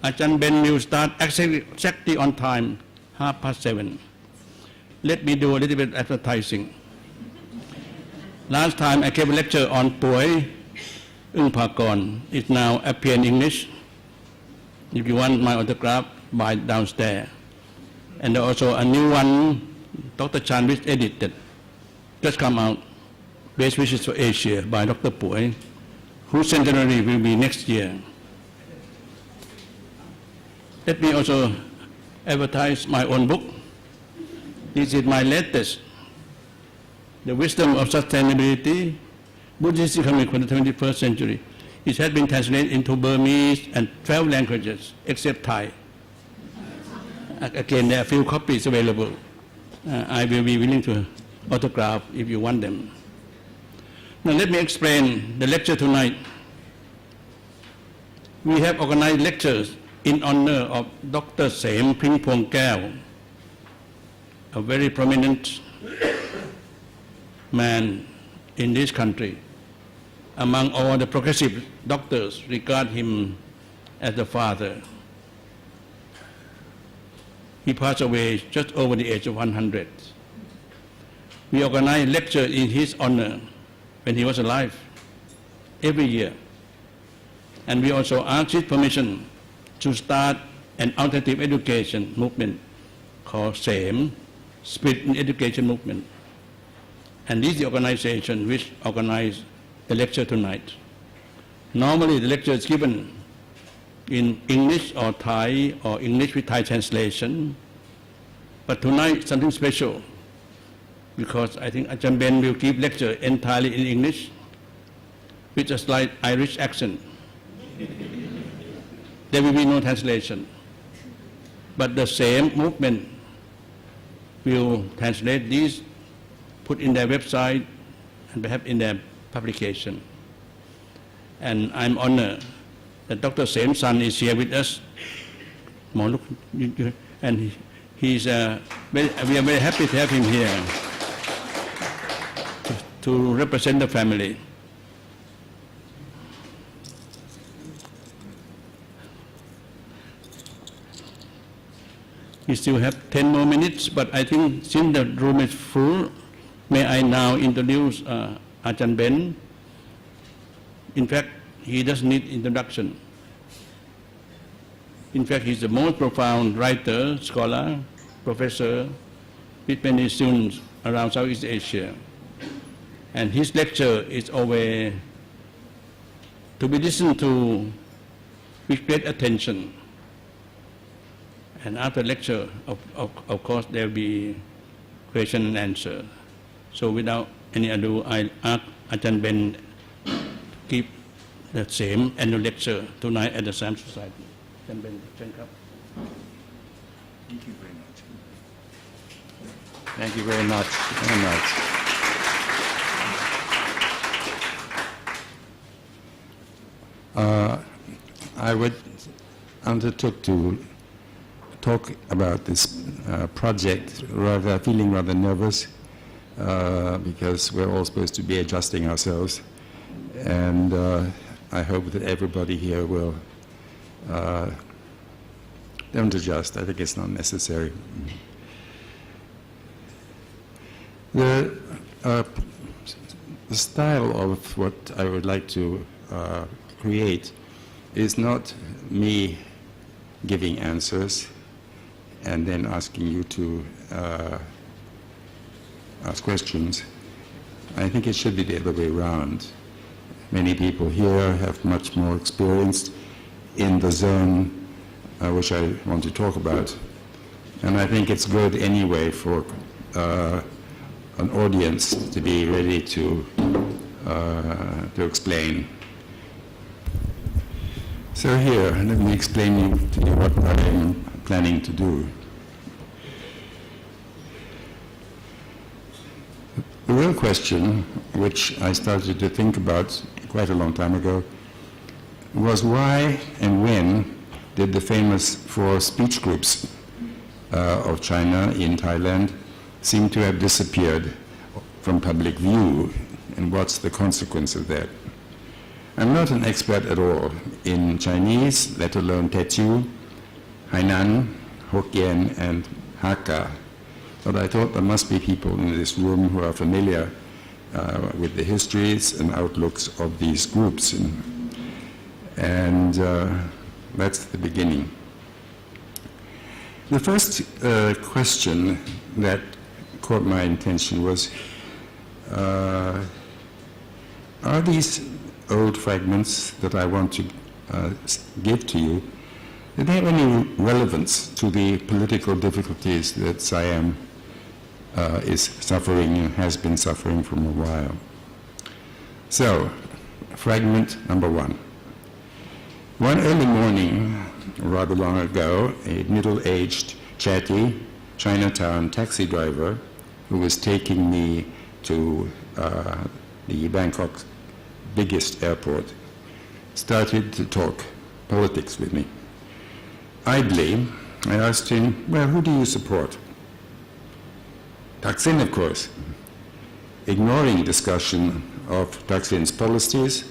Ajahn Ben will start exactly on time, 7:30. Let me do a little bit of advertising. Last time I gave a lecture on Poi Pakon. It now appears in English. If you want my autograph, buy downstairs. And also a new one, Dr. Chan, which edited, just come out. Best Wishes for Asia by Dr. Poi, whose centenary will be next year. Let me also advertise my own book. This is my latest, The Wisdom of Sustainability, Buddhist Economic for the 21st Century. It has been translated into Burmese and 12 languages, except Thai. Again, there are few copies available. I will be willing to autograph if you want them. Now let me explain the lecture tonight. We have organized lectures in honor of Dr. Sem Ngpwong Keo, a very prominent man in this country. Among all the progressive doctors, regard him as the father. He passed away just over the age of 100. We organize lectures in his honor when he was alive every year. And we also asked his permission to start an alternative education movement called SAME, Spirit in Education Movement. And this is the organization which organized the lecture tonight. Normally the lecture is given in English or Thai or English with Thai translation. But tonight something special, because I think Ajahn Ben will give lecture entirely in English with a slight Irish accent. There will be no translation. But the same movement will translate these, put in their website, and perhaps in their publication. And I'm honored that Dr. Sem's son is here with us. And we are very happy to have him here to represent the family. We still have 10 more minutes, but I think since the room is full, may I now introduce Ajahn Ben. In fact, he doesn't need introduction. In fact, he's the most profound writer, scholar, professor, with many students around Southeast Asia. And his lecture is always to be listened to with great attention. And after lecture, of course, there will be question and answer. So without any ado, I ask Ajahn Ben to give the same annual lecture tonight at the Sam Society. Ajahn Ben, thank you. Thank you very much. Thank you very much. Very much. I would undertook to talk about this project, feeling rather nervous because we're all supposed to be adjusting ourselves, and I hope that everybody here will don't adjust. I think it's not necessary. The style of what I would like to create is not me giving answers and then asking you to ask questions. I think it should be the other way around. Many people here have much more experience in the zone which I want to talk about. And I think it's good anyway for an audience to be ready to explain. So here, let me explain to you what I am planning to do. The real question, which I started to think about quite a long time ago, was why and when did the famous 4 speech groups of China in Thailand seem to have disappeared from public view, and what's the consequence of that? I'm not an expert at all in Chinese, let alone Teochew, Hainan, Hokkien, and Hakka. But I thought there must be people in this room who are familiar with the histories and outlooks of these groups. And that's the beginning. The first question that caught my attention was, are these old fragments that I want to give to you, do they have any relevance to the political difficulties that Siam is suffering and has been suffering for a while? So, fragment number 1. One early morning, rather long ago, a middle-aged, chatty Chinatown taxi driver who was taking me to the Bangkok's biggest airport started to talk politics with me. Idly, I asked him, well, who do you support? Thaksin, of course. Ignoring discussion of Thaksin's policies,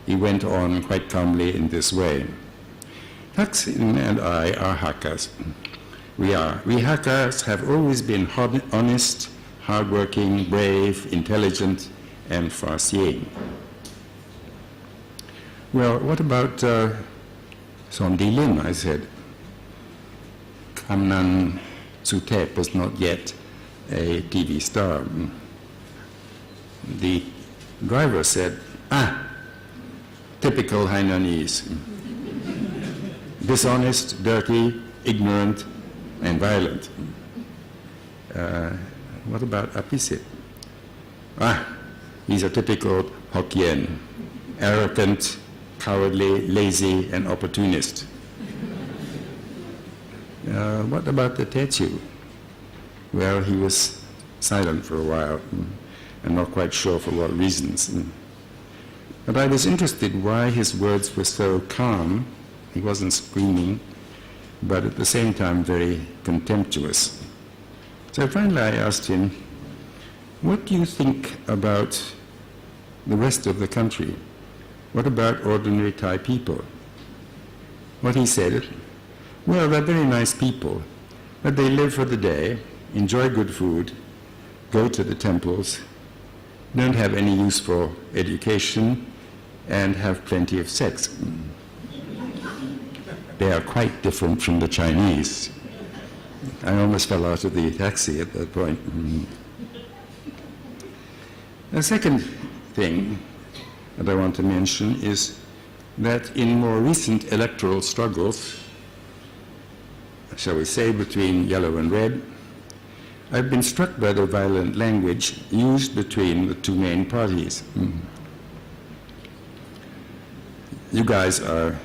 he went on quite calmly in this way. Thaksin and I are Hakkas. We Hakkas have always been honest, hardworking, brave, intelligent, and far-seeing. Well, what about Somdi Lim, I said. Kamnan Suthep was not yet a TV star. The driver said, typical Hainanese. Dishonest, dirty, ignorant, and violent. What about Apisit? He's a typical Hokkien, arrogant, cowardly, lazy, and opportunist. What about the Teochew? Well, he was silent for a while, and not quite sure for what reasons. But I was interested why his words were so calm. He wasn't screaming, but at the same time very contemptuous. So finally I asked him, what do you think about the rest of the country? What about ordinary Thai people? What he said, well, they're very nice people, but they live for the day, enjoy good food, go to the temples, don't have any use for education, and have plenty of sex. They are quite different from the Chinese. I almost fell out of the taxi at that point. The second thing that I want to mention is that in more recent electoral struggles, shall we say, between yellow and red, I've been struck by the violent language used between the two main parties. You guys are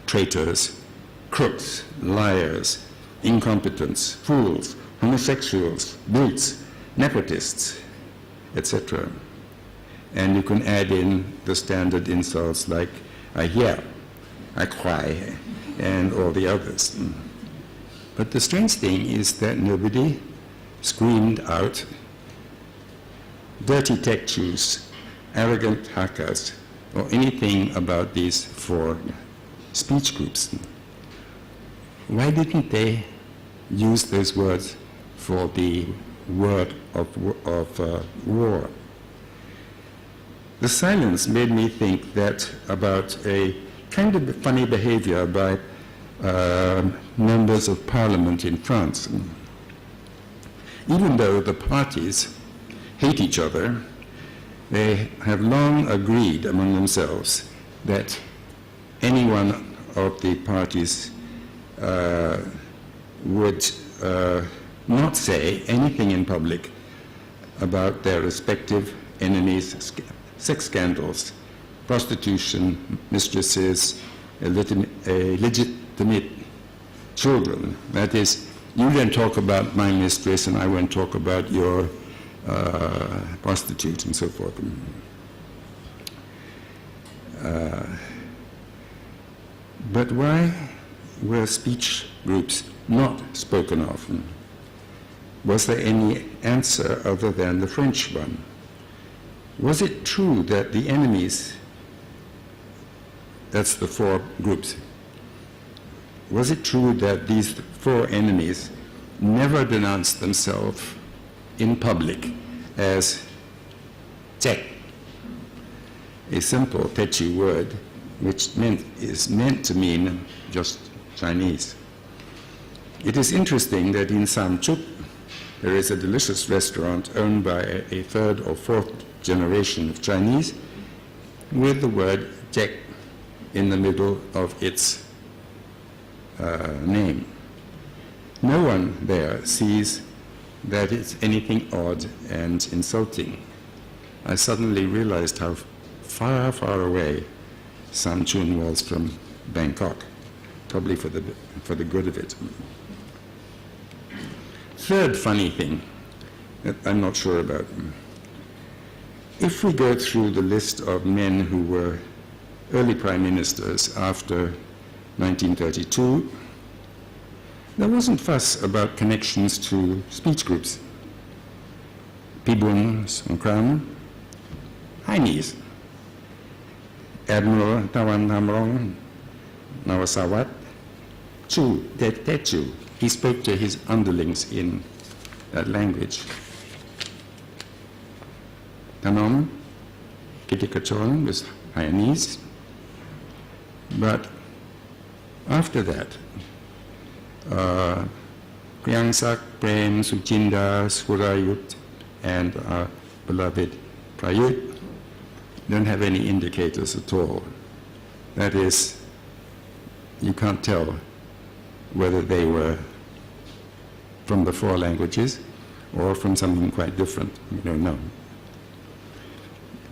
traitors, crooks, liars, incompetents, fools, homosexuals, brutes, nepotists, etc. And you can add in the standard insults like I hear, I cry, and all the others. But the strange thing is that nobody screamed out, dirty Teochews, arrogant Hakkas, or anything about these four speech groups. Why didn't they use those words for the word of war? The silence made me think that about a kind of funny behavior by members of parliament in France. Even though the parties hate each other, they have long agreed among themselves that any one of the parties would not say anything in public about their respective enemies' sex scandals, prostitution, mistresses, illegitimate children. That is, you then talk about my mistress and I won't talk about your prostitute and so forth. But why were speech groups not spoken of? Was there any answer other than the French one? Was it true that the enemies That's the four groups. Was it true that these four enemies never denounced themselves in public as Czech, a simple Techi word which is meant to mean just Chinese? It is interesting that in Samchuk there is a delicious restaurant owned by a third or fourth generation of Chinese with the word Czech in the middle of its name. No one there sees that it's anything odd and insulting. I suddenly realized how far, far away Samchun was from Bangkok, probably for the good of it. Third funny thing that I'm not sure about. If we go through the list of men who were early prime ministers after 1932, there wasn't fuss about connections to speech groups. Pibun Songkram, Chinese. Admiral Tawan Hamrong, Nawasawat, Chu, Techu. He spoke to his underlings in that language. Tanom, Kitikachon was Hainese. But after that, Kriangsak, Prem, Suchinda, Surayut, and our beloved Prayut don't have any indicators at all. That is, you can't tell whether they were from the four languages or from something quite different. We don't know.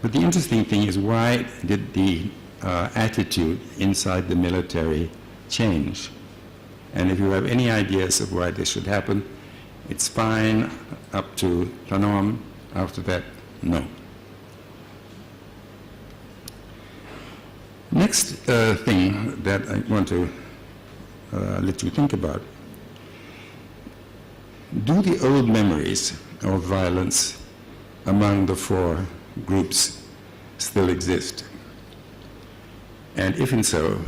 But the interesting thing is, why did the attitude inside the military change? And if you have any ideas of why this should happen, it's fine up to Tanom. After that, no. Next thing that I want to let you think about: do the old memories of violence among the four groups still exist? And if so,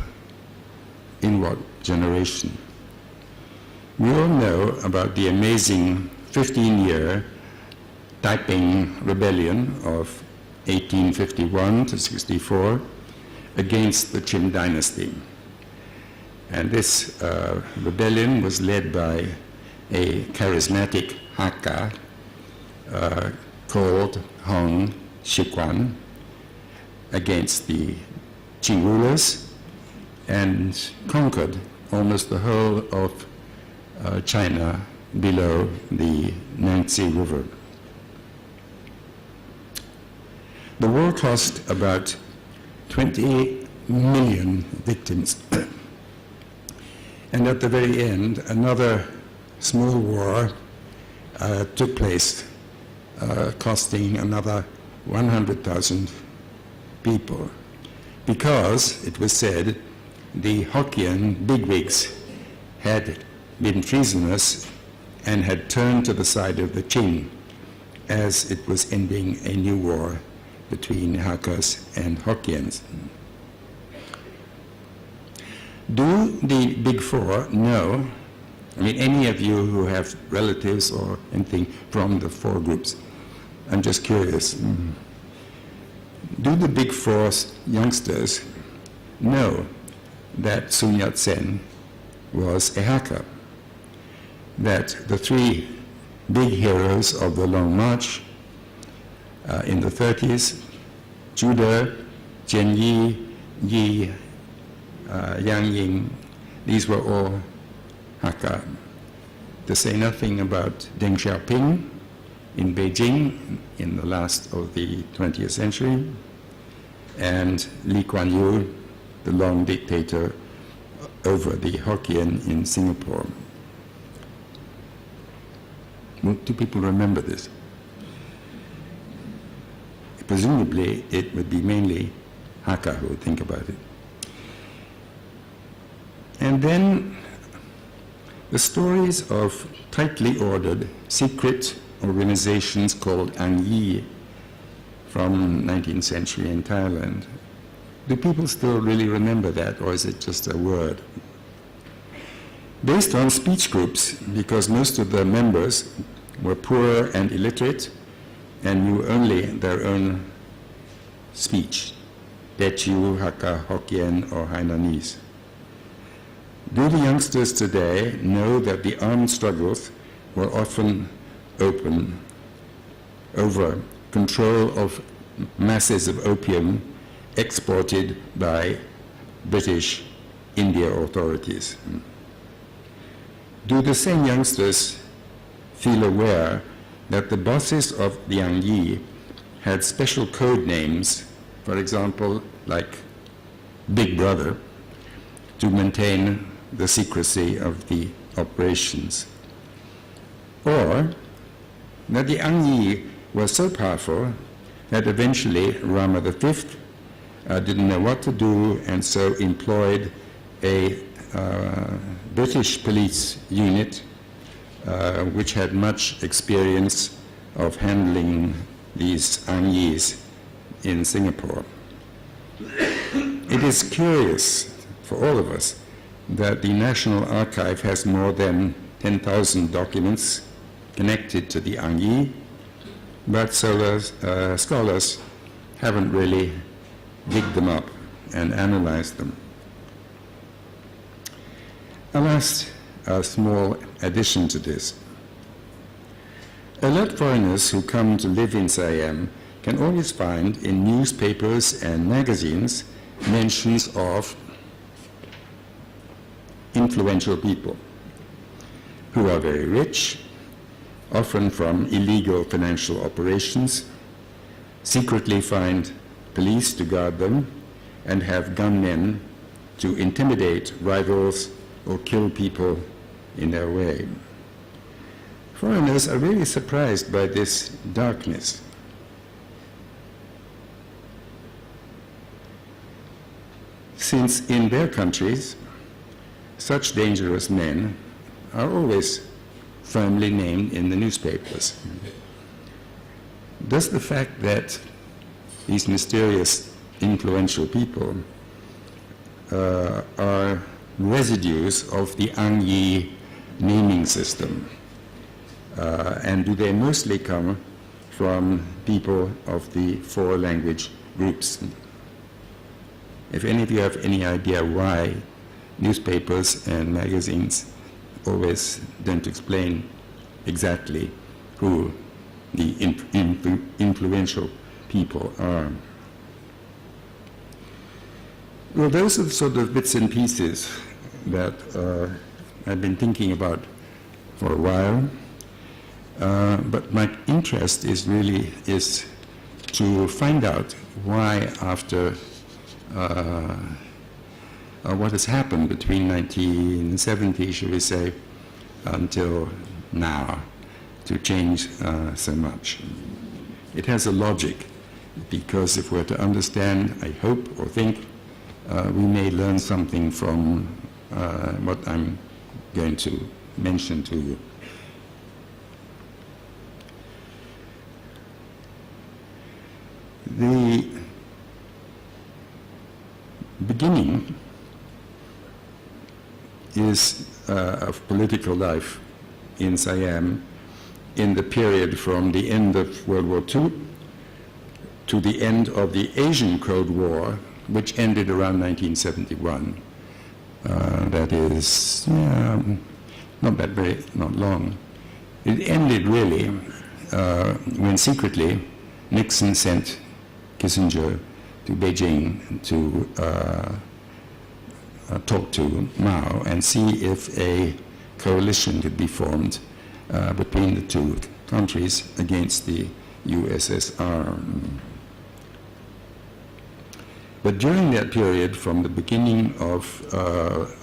in what generation? We all know about the amazing 15-year Taiping Rebellion of 1851 to 64 against the Qing dynasty. And this rebellion was led by a charismatic Hakka called Hong Xiuquan against the Qing rulers, and conquered almost the whole of China below the Yangtze River. The war cost about 20 million victims. And at the very end, another small war took place, costing another 100,000 people, because it was said the Hokkien bigwigs had been treasonous and had turned to the side of the Qing as it was ending a new war between Hakkas and Hokkiens. Do the Big Four know, I mean, any of you who have relatives or anything from the four groups, I'm just curious, do the Big Four youngsters know that Sun Yat-sen was a Hakka, that the three big heroes of the Long March in the 30s, Judah, Jian Yi, Yi, Yang Ying, these were all Hakka. To say nothing about Deng Xiaoping in Beijing in the last of the 20th century, and Lee Kuan Yew, the long dictator over the Hokkien in Singapore. Do people remember this? Presumably, it would be mainly Hakka who would think about it. And then the stories of tightly ordered secret organizations called Ang Yi from 19th century in Thailand do people still really remember that, or is it just a word? Based on speech groups, because most of the members were poor and illiterate and knew only their own speech, Teochew, Hakka, Hokkien, or Hainanese. Do the youngsters today know that the armed struggles were often open over control of masses of opium exported by British India authorities? Do the same youngsters feel aware that the bosses of the Liang Yi had special code names, for example, like Big Brother, to maintain the secrecy of the operations? Or that the Liang Yi was so powerful that eventually Rama V didn't know what to do and so employed a British police unit which had much experience of handling these Liang Yis in Singapore. It is curious for all of us that the National Archive has more than 10,000 documents connected to the Liang Yi, but scholars haven't really digged them up and analyzed them. I'll ask a small addition to this. Alert foreigners who come to live in Siam can always find in newspapers and magazines mentions of influential people who are very rich, often from illegal financial operations, secretly find police to guard them, and have gunmen to intimidate rivals or kill people in their way. Foreigners are really surprised by this darkness. Since in their countries, such dangerous men are always firmly named in the newspapers. Does the fact that these mysterious, influential people are residues of the Liang Yi naming system, and do they mostly come from people of the four language groups? If any of you have any idea why newspapers and magazines always don't explain exactly who the influential people are. Well, those are the sort of bits and pieces that I've been thinking about for a while, but my interest is to find out why after what has happened between 1970, should we say, until now, to change so much. It has a logic, because if we're to understand, I hope or think, we may learn something from what I'm going to mention to you. The beginning is of political life in Siam in the period from the end of World War II to the end of the Asian Cold War, which ended around 1971. That is not long. It ended really when secretly Nixon sent Kissinger to Beijing to talk to Mao and see if a coalition could be formed between the two countries against the USSR. But during that period, from the beginning of,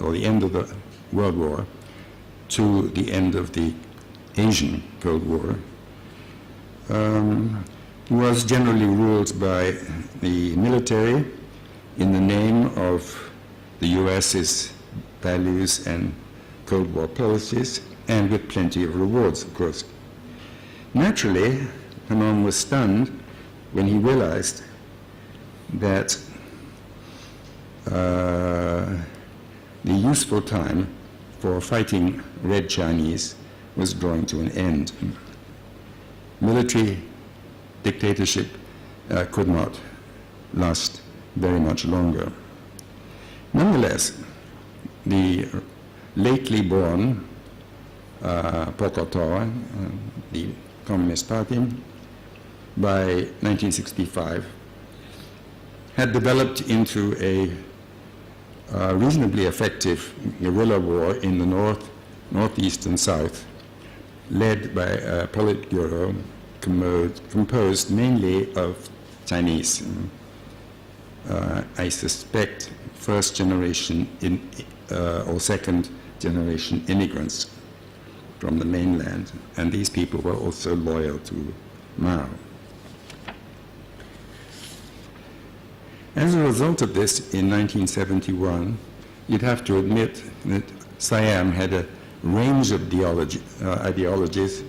or the end of the World War to the end of the Asian Cold War, was generally ruled by the military in the name of the US's values and Cold War policies, and with plenty of rewards, of course. Naturally, Hanoi was stunned when he realized that the useful time for fighting Red Chinese was drawing to an end. Military dictatorship could not last very much longer. Nonetheless, the lately born PKK, the Communist Party, by 1965, had developed into a reasonably effective guerrilla war in the north, northeast, and south, led by a Politburo composed mainly of Chinese. I suspect first generation or second generation immigrants from the mainland, and these people were also loyal to Mao. As a result of this, in 1971, you'd have to admit that Siam had a range of ideologies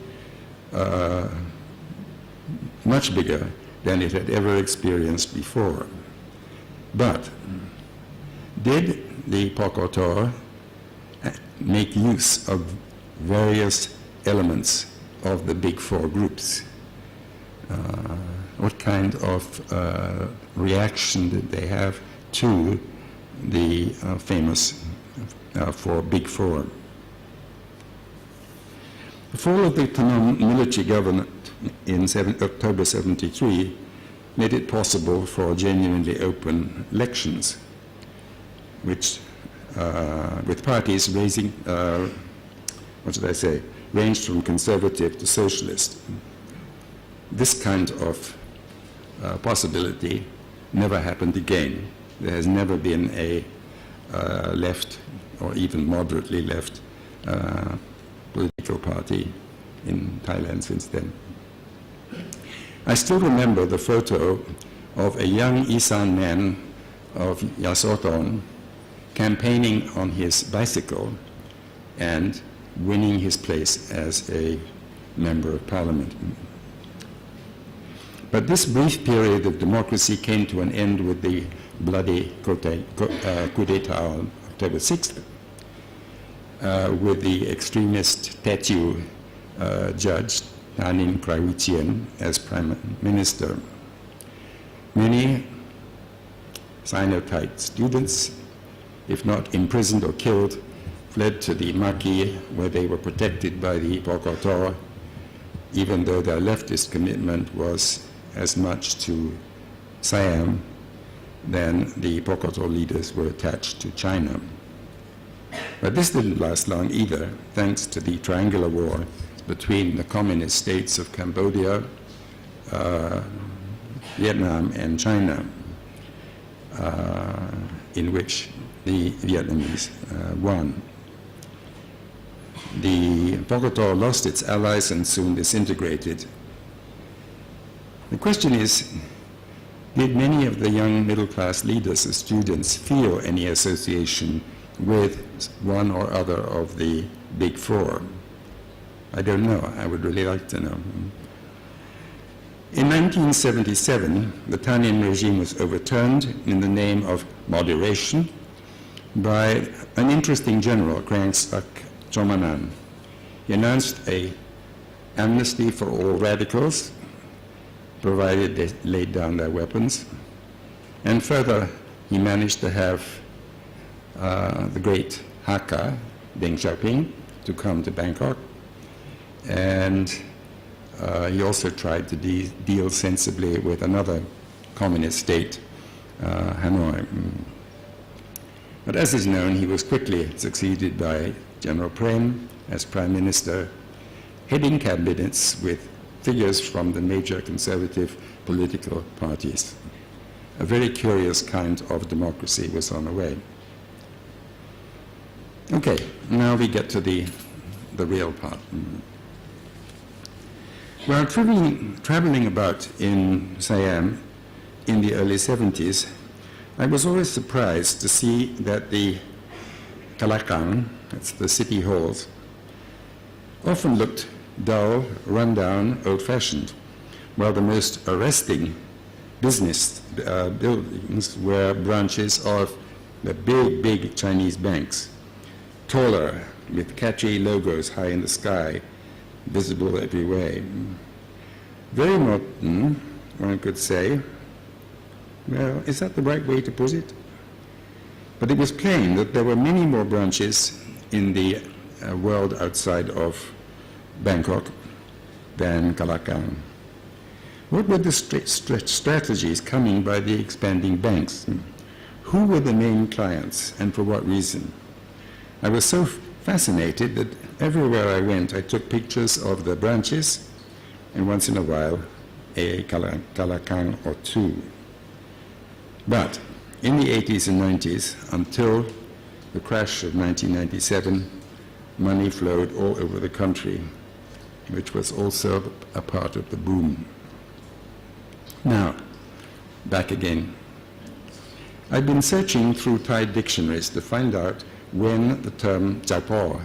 much bigger than it had ever experienced before. But did the PKK make use of various elements of the big four groups? What kind of reaction did they have to the famous Big Four? The fall of the Phnom military government in October 73 made it possible for genuinely open elections, which, with parties raising, ranged from conservative to socialist. This kind of possibility never happened again. There has never been a left or even moderately left political party in Thailand since then. I still remember the photo of a young Isan man of Yasothon campaigning on his bicycle and winning his place as a member of parliament. But this brief period of democracy came to an end with the bloody coup d'etat on October 6th, with the extremist Tetu judge, Thanin Krawitien, as prime minister. Many Sino-Thai students, if not imprisoned or killed, fled to the Maki, where they were protected by the PKK, even though their leftist commitment was as much to Siam than the PKK leaders were attached to China. But this didn't last long either, thanks to the triangular war between the communist states of Cambodia, Vietnam, and China, in which the Vietnamese won. The PKK lost its allies and soon disintegrated. The question is, did many of the young middle-class leaders and students feel any association with one or other of the Big Four? I don't know. I would really like to know. In 1977, the Thanin regime was overturned in the name of moderation by an interesting general, Krangsak Chomanan. He announced an amnesty for all radicals, provided they laid down their weapons. And further, he managed to have the great Hakka, Deng Xiaoping, to come to Bangkok. And he also tried to deal sensibly with another communist state, Hanoi. But as is known, he was quickly succeeded by General Prem as prime minister, heading cabinets with figures from the major conservative political parties. A very curious kind of democracy was on the way. Okay, now we get to the real part. While traveling about in Siam in the early 70s, I was always surprised to see that the Kalakang, that's the city halls, often looked dull, run-down, old-fashioned, while the most arresting business buildings were branches of the big, big Chinese banks, taller, with catchy logos high in the sky, visible everywhere. Very modern, one could say. Well, is that the right way to put it? But it was plain that there were many more branches in the world outside of Bangkok than Calacan. What were the strategies coming by the expanding banks? Who were the main clients and for what reason? I was so fascinated that everywhere I went I took pictures of the branches and once in a while a Calacan or two. But in the 80s and 90s, until the crash of 1997, money flowed all over the country, which was also a part of the boom. Now, back again. I've been searching through Thai dictionaries to find out when the term Jaipur,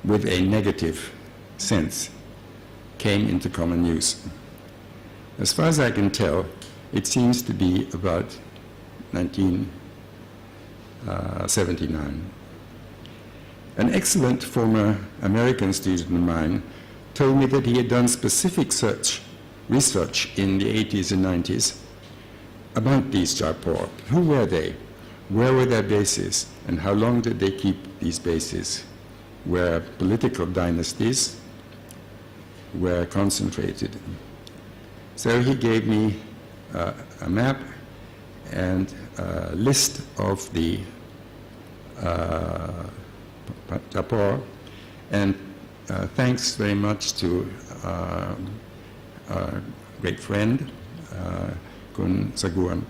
with a negative sense, came into common use. As far as I can tell, it seems to be about 1979. An excellent former American student of mine told me that he had done specific research in the 80s and 90s about these Jaipur. Who were they? Where were their bases? And how long did they keep these bases? Where political dynasties were concentrated. So he gave me a map and a list of the Jaipur, and thanks very much to our great friend, Kun Saguan,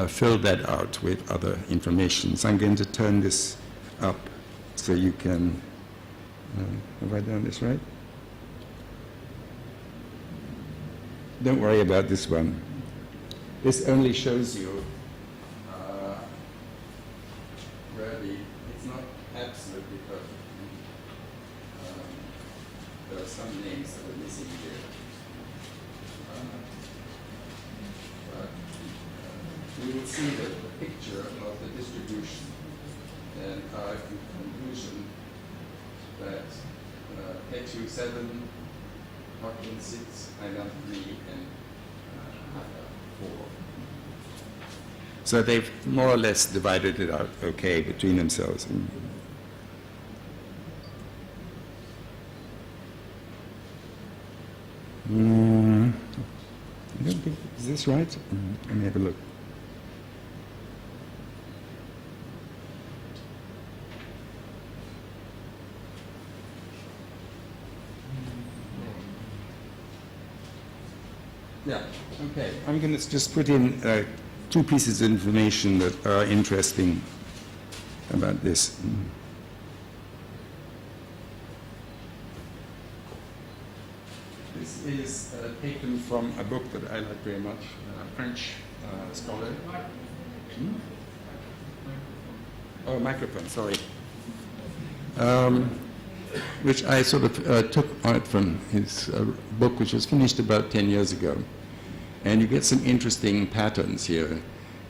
filled that out with other information. So I'm going to turn this up so you can, have I done this right? Don't worry about this one. This only shows you where it's not absolutely perfect. There are some names that are missing here. But you will see the picture of the distribution and our conclusion that Ketu 7, Hokkien 6, Hainan 3, and Hakka 4. So they've more or less divided it out okay between themselves. I don't think, is this right? Let me have a look. Yeah, okay. I'm going to just put in two pieces of information that are interesting about this. This is taken from a book that I like very much, a French scholar. Oh, microphone, sorry. Which I sort of took out from his book, which was finished about 10 years ago. And you get some interesting patterns here.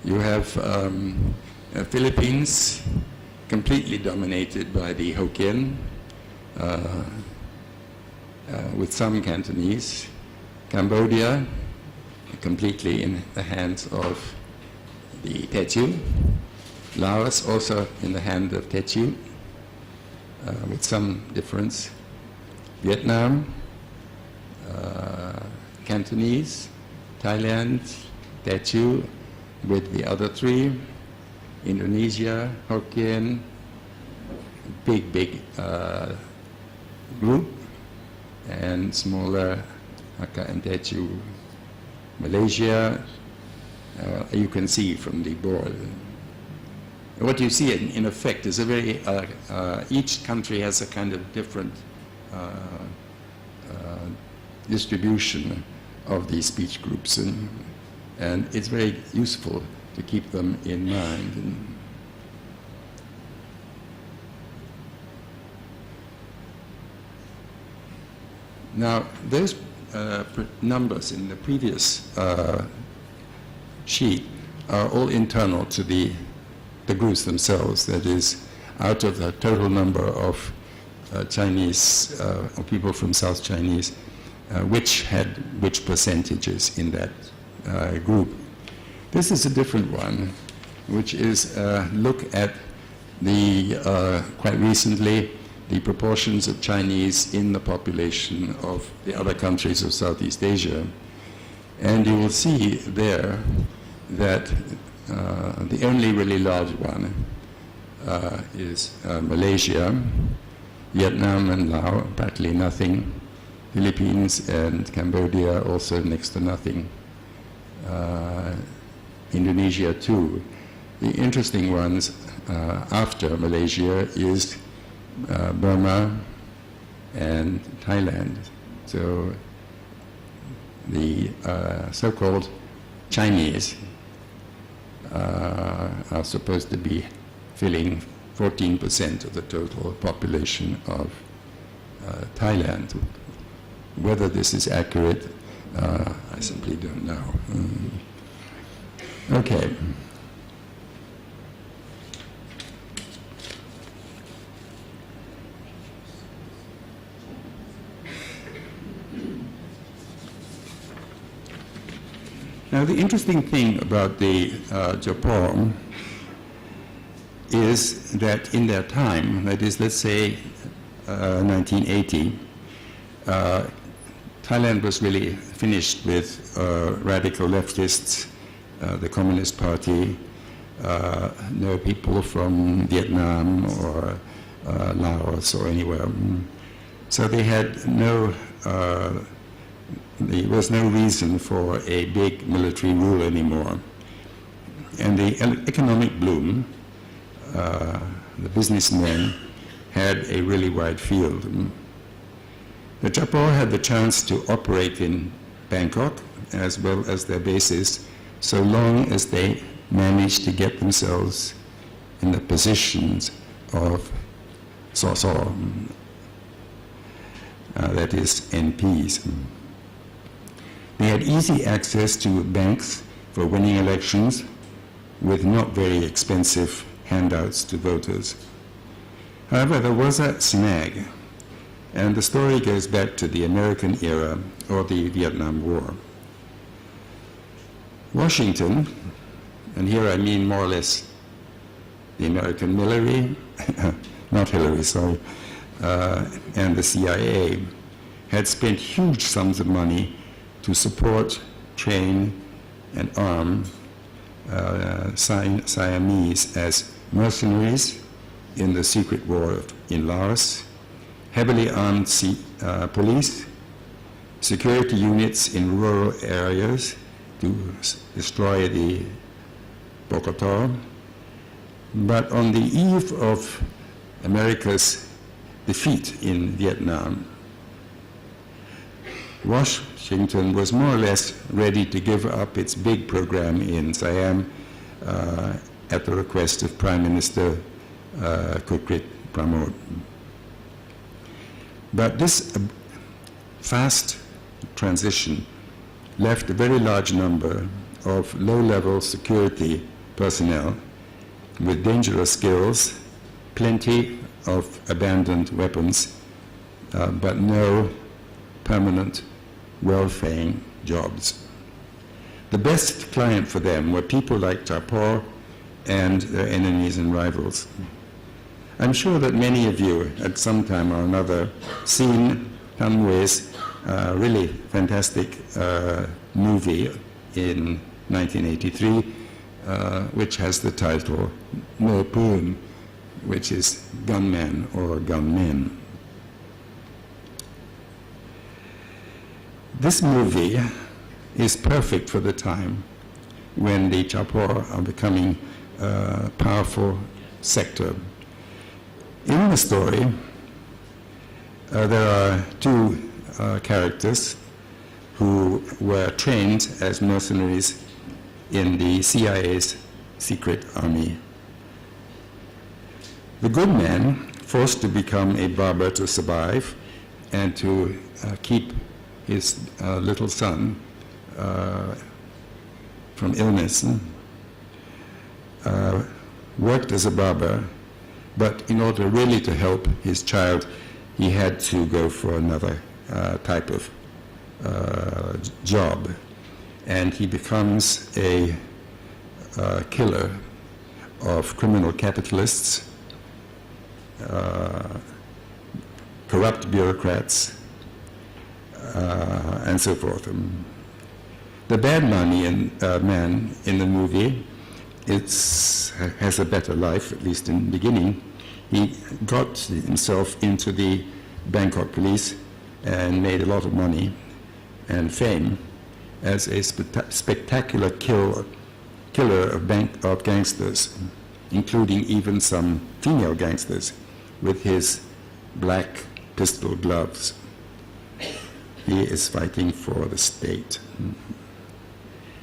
You have Philippines, completely dominated by the Hokkien, with some Cantonese. Cambodia, completely in the hands of the Tetu. Laos, also in the hand of Tetu, with some difference. Vietnam, Cantonese, Thailand, Tetu, with the other three. Indonesia, Hokkien, big group, and smaller Hakka and Tetu. Malaysia, you can see from the board. What you see in effect is a very, each country has a kind of different distribution of these speech groups, and it's very useful to keep them in mind. Now, those numbers in the previous sheet are all internal to the Uyghurs themselves, that is, out of the total number of Chinese, or people from South Chinese, which had which percentages in that group. This is a different one, which is look at the, quite recently, the proportions of Chinese in the population of the other countries of Southeast Asia. And you will see there that the only really large one is Malaysia, Vietnam and Laos, practically nothing. Philippines and Cambodia also next to nothing. Indonesia too. The interesting ones after Malaysia is Burma and Thailand. So the so-called Chinese are supposed to be filling 14% of the total population of Thailand. Whether this is accurate, I simply don't know. Okay. Now, the interesting thing about the Japon is that in their time, that is, let's say 1980, Thailand was really finished with radical leftists, the Communist Party, no people from Vietnam or Laos or anywhere. So they had no, there was no reason for a big military rule anymore. And the economic bloom, the businessmen had a really wide field. The Japon had the chance to operate in Bangkok as well as their bases, so long as they managed to get themselves in the positions of Soso, that is MPs. They had easy access to banks for winning elections with not very expensive handouts to voters. However, there was a snag, and the story goes back to the American era or the Vietnam War. Washington, and here I mean more or less the American military, not Hillary, sorry, and the CIA, had spent huge sums of money to support, train, and arm Siamese as mercenaries in the secret war in Laos, heavily armed police, security units in rural areas to destroy the Bokota. But on the eve of America's defeat in Vietnam, Washington was more or less ready to give up its big program in Siam at the request of Prime Minister Kukrit Pramod. But this fast transition left a very large number of low-level security personnel with dangerous skills, plenty of abandoned weapons, but no permanent, well-paying jobs. The best client for them were people like Japor and their enemies and rivals. I'm sure that many of you, at some time or another, seen Tan Hui's really fantastic movie in 1983, which has the title No Poon, which is gunman or gunmen. This movie is perfect for the time when the Japor are becoming a powerful sector. In the story, there are two characters who were trained as mercenaries in the CIA's secret army. The good man, forced to become a barber to survive and to keep his little son from illness, worked as a barber, but in order really to help his child, he had to go for another type of job. And he becomes a killer of criminal capitalists, corrupt bureaucrats, and so forth. The bad man in the movie has a better life, at least in the beginning. He got himself into the Bangkok police and made a lot of money and fame as a spectacular killer of gangsters, including even some female gangsters, with his black pistol gloves. He is fighting for the state.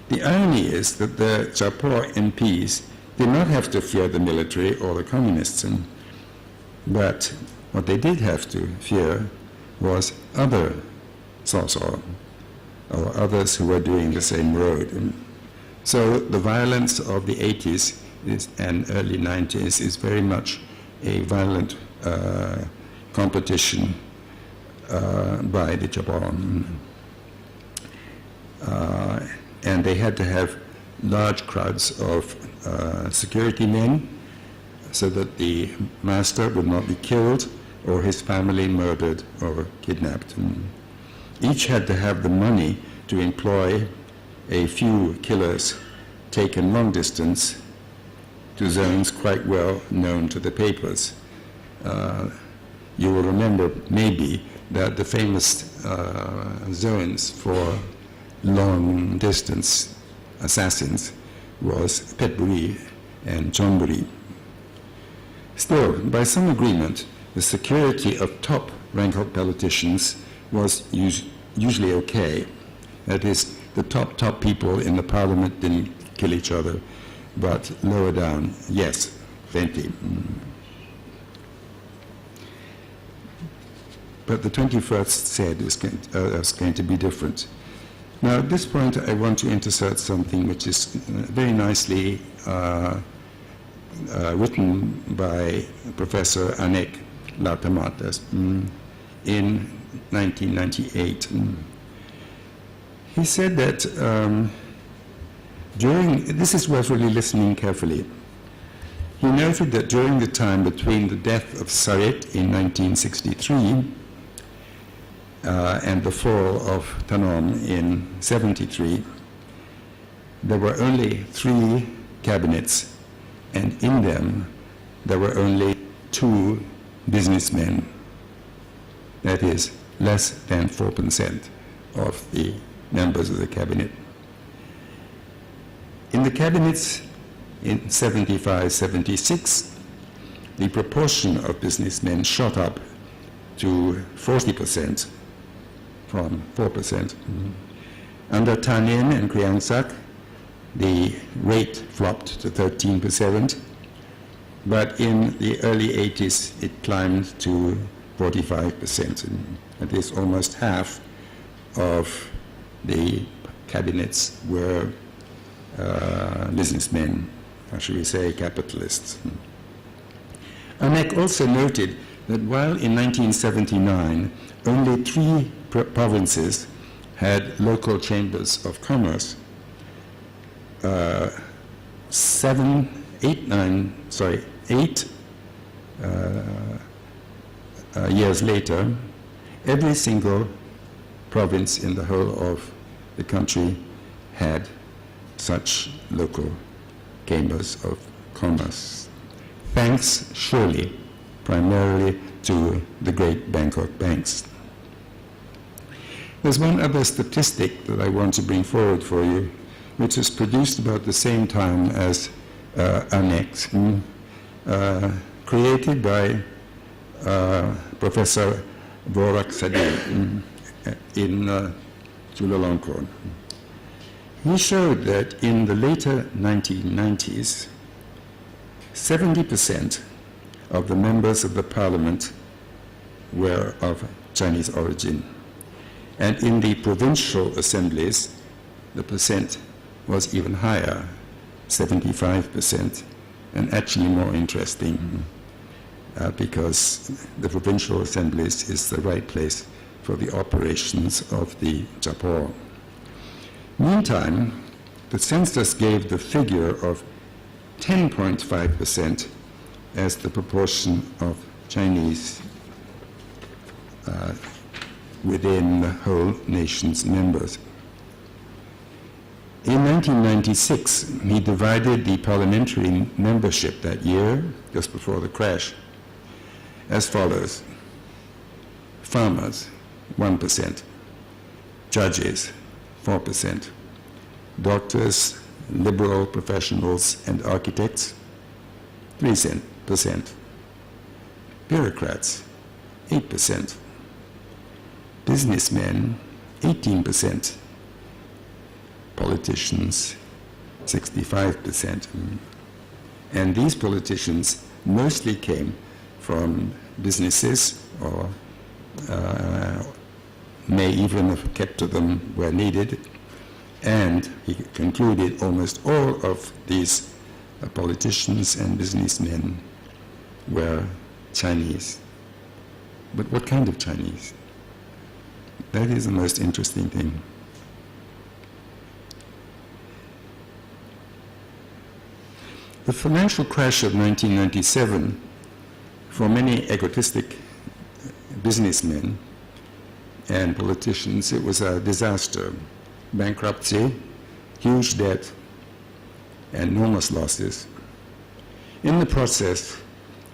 The irony is that the Jaipur MPs did not have to fear the military or the communists, but what they did have to fear was other Sosor, or others who were doing the same road. So the violence of the 80s and early 90s is very much a violent competition by the Jabon. And they had to have large crowds of security men so that the master would not be killed or his family murdered or kidnapped. Each had to have the money to employ a few killers taken long distance to zones quite well known to the papers. You will remember maybe that the famous zones for long distance assassins was Petbury and Chonburi. Still, by some agreement, the security of top Bangkok politicians was usually okay. That is, the top people in the parliament didn't kill each other, but lower down, yes, plenty. But the 21st said it was going to be different. Now, at this point, I want to insert something which is very nicely written by Professor Anek Latamatas in 1998. He said that this is worth really listening carefully. He noted that during the time between the death of Sarit in 1963 and the fall of Tanom in 73, there were only 3 cabinets, and in them there were only 2 businessmen. That is, less than 4% of the members of the cabinet. In the cabinets in 75-76, the proportion of businessmen shot up to 40% from 4%. Under Tanin and Kriang Sak, the rate flopped to 13%, but in the early 80s it climbed to 45%. That is, almost half of the cabinets were businessmen, or should we say capitalists. Anek also noted that while in 1979 only 3 provinces had local chambers of commerce, 8 years later, every single province in the whole of the country had such local chambers of commerce, thanks surely primarily to the great Bangkok banks. There's one other statistic that I want to bring forward for you, which was produced about the same time as Annex, created by Professor Vorak Sadi in Chulalongkorn. He showed that in the later 1990s, 70% of the members of the parliament were of Chinese origin. And in the provincial assemblies, the percent was even higher, 75%, and actually more interesting because the provincial assemblies is the right place for the operations of the Japor. Meantime, the census gave the figure of 10.5% as the proportion of Chinese within the whole nation's members. In 1996, he divided the parliamentary membership that year, just before the crash, as follows: farmers, 1%, judges, 4%, doctors, liberal professionals, and architects, 3%, bureaucrats, 8%, businessmen, 18%, politicians, 65%. And these politicians mostly came from businesses or may even have kept to them where needed. And he concluded almost all of these politicians and businessmen were Chinese. But what kind of Chinese? That is the most interesting thing. The financial crash of 1997, for many egotistic businessmen and politicians, it was a disaster. Bankruptcy, huge debt, and enormous losses. In the process,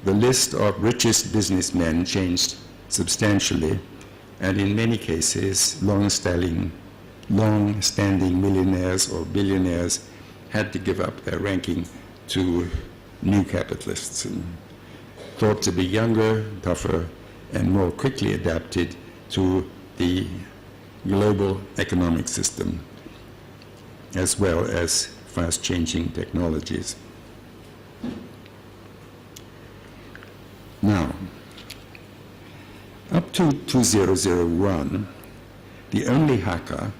the list of richest businessmen changed substantially, and in many cases, long-standing millionaires or billionaires had to give up their ranking to new capitalists, thought to be younger, tougher, and more quickly adapted to the global economic system, as well as fast-changing technologies. Now, up to 2001, the only Hakka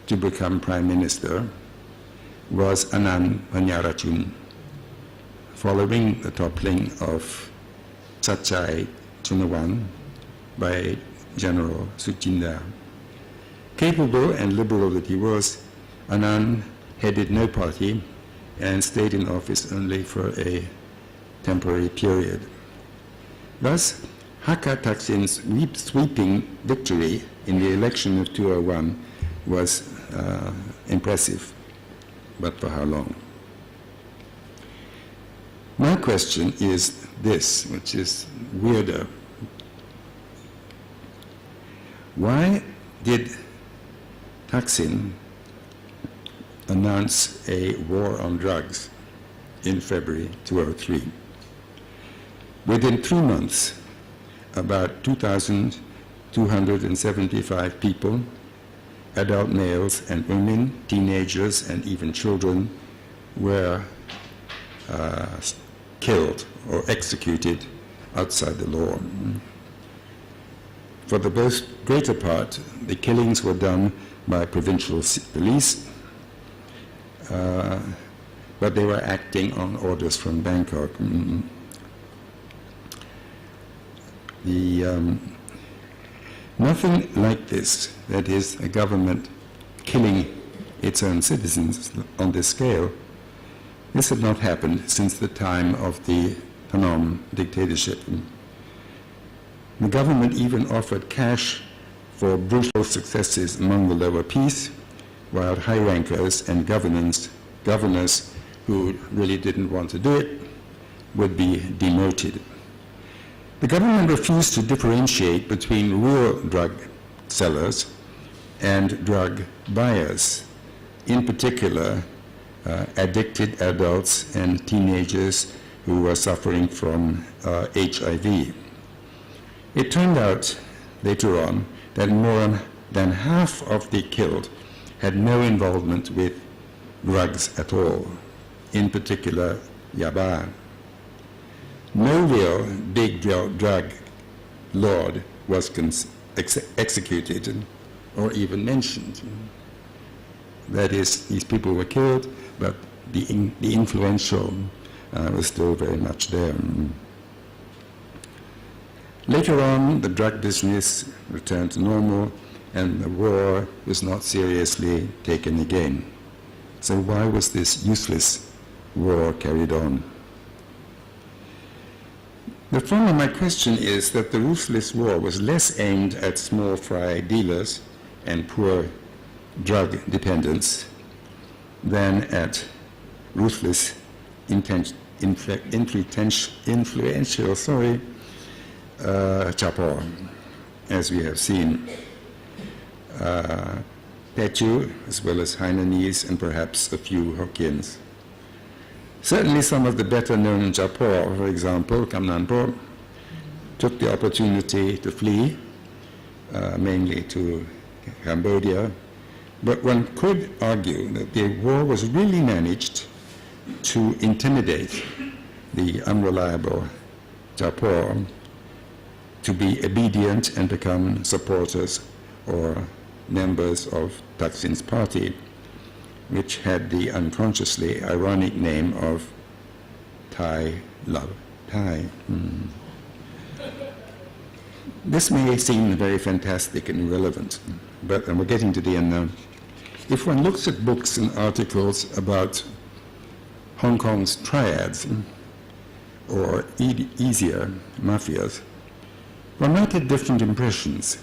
to become Prime Minister was Anand Panjarachun, following the toppling of Sachai Chunawan by General Suchinda. Capable and liberal that he was, Anand headed no party and stayed in office only for a temporary period. Thus, Hakka Thaksin's sweeping victory in the election of 2001 was impressive, but for how long? My question is this, which is weirder. Why did Thaksin announced a war on drugs in February 2003. Within 3 months, about 2,275 people, adult males and women, teenagers and even children, were killed or executed outside the law. For the greater part, the killings were done by provincial police, but they were acting on orders from Bangkok. Nothing like this, that is, a government killing its own citizens on this scale, this had not happened since the time of the Phnom dictatorship. The government even offered cash for brutal successes among the lower peace, while high rankers and governors who really didn't want to do it would be demoted. The government refused to differentiate between real drug sellers and drug buyers, in particular addicted adults and teenagers who were suffering from HIV. It turned out later on that more than half of the killed had no involvement with drugs at all, in particular yaba. No real big drug lord was executed or even mentioned. That is, these people were killed, but the influential was still very much there. Later on, the drug business returned to normal, and the war was not seriously taken again. So why was this useless war carried on? The form of my question is that the ruthless war was less aimed at small fry dealers and poor drug dependents than at ruthless, influential Chapo, as we have seen. Teochew, as well as Hainanese, and perhaps a few Hokkiens. Certainly some of the better-known Chapo, for example, Kamnanpo, took the opportunity to flee, mainly to Cambodia, but one could argue that the war was really managed to intimidate the unreliable Chapo to be obedient and become supporters or members of Thaksin's party, which had the unconsciously ironic name of Thai Love Thai. This may seem very fantastic and irrelevant, but we're getting to the end now. If one looks at books and articles about Hong Kong's triads, or easier mafias, one might have different impressions.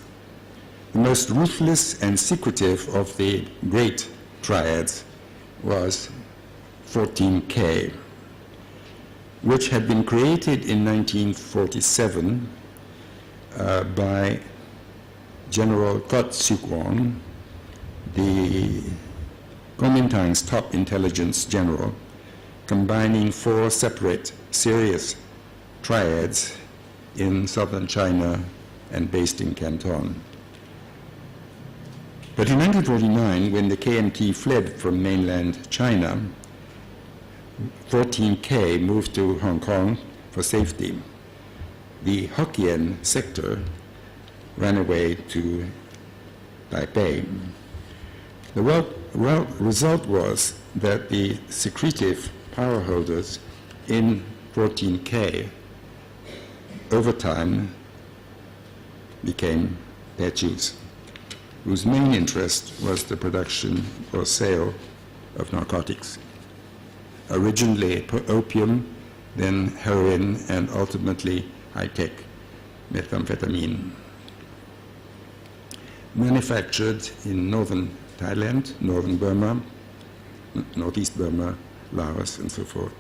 The most ruthless and secretive of the great triads was 14K, which had been created in 1947 by General Kot Suk-won, the Kuomintang's top intelligence general, combining 4 separate serious triads in southern China and based in Canton. But in 1949, when the KMT fled from mainland China, 14K moved to Hong Kong for safety. The Hokkien sector ran away to Taipei. The result was that the secretive power holders in 14K over time became Teochews, whose main interest was the production or sale of narcotics. Originally opium, then heroin, and ultimately high-tech methamphetamine. Manufactured in northern Thailand, northern Burma, northeast Burma, Laos, and so forth.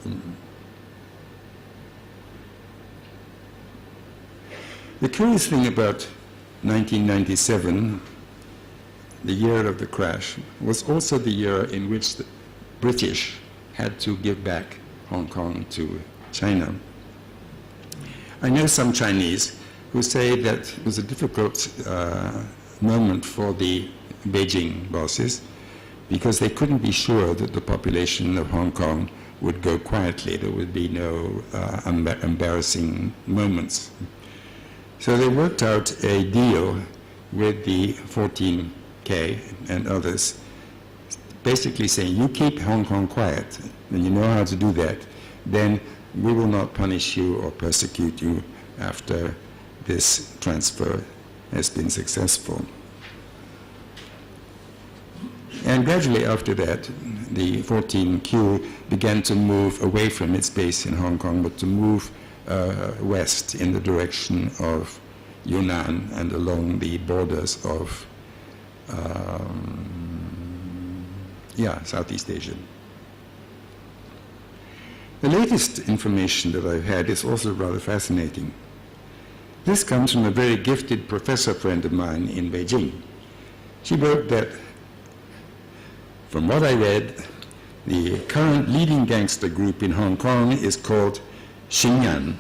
The curious thing about 1997, the year of the crash, was also the year in which the British had to give back Hong Kong to China. I know some Chinese who say that it was a difficult moment for the Beijing bosses because they couldn't be sure that the population of Hong Kong would go quietly. There would be no embarrassing moments. So they worked out a deal with the 14K and others, basically saying, you keep Hong Kong quiet, and you know how to do that, then we will not punish you or persecute you after this transfer has been successful. And gradually after that, the 14Q began to move away from its base in Hong Kong, but to move west in the direction of Yunnan and along the borders of Southeast Asia. The latest information that I've had is also rather fascinating. This comes from a very gifted professor friend of mine in Beijing. She wrote that, from what I read, the current leading gangster group in Hong Kong is called Xinyan.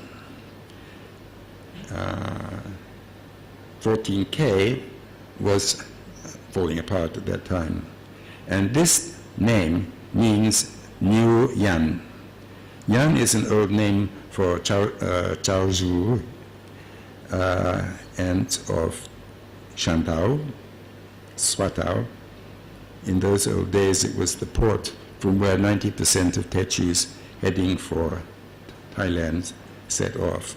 14K was falling apart at that time. And this name means New Yan. Yan is an old name for Chao Zhu and of Shantao, Swatao. In those old days, it was the port from where 90% of Teochews heading for Thailand set off.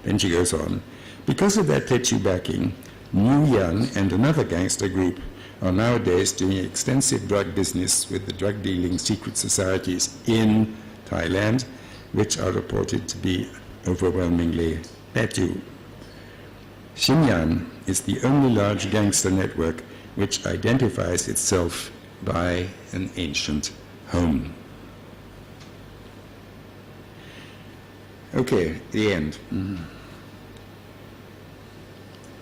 Then she goes on, because of that Techu backing, New Yan and another gangster group are nowadays doing extensive drug business with the drug-dealing secret societies in Thailand, which are reported to be overwhelmingly Techu. Xinjiang is the only large gangster network which identifies itself by an ancient home. Okay, the end.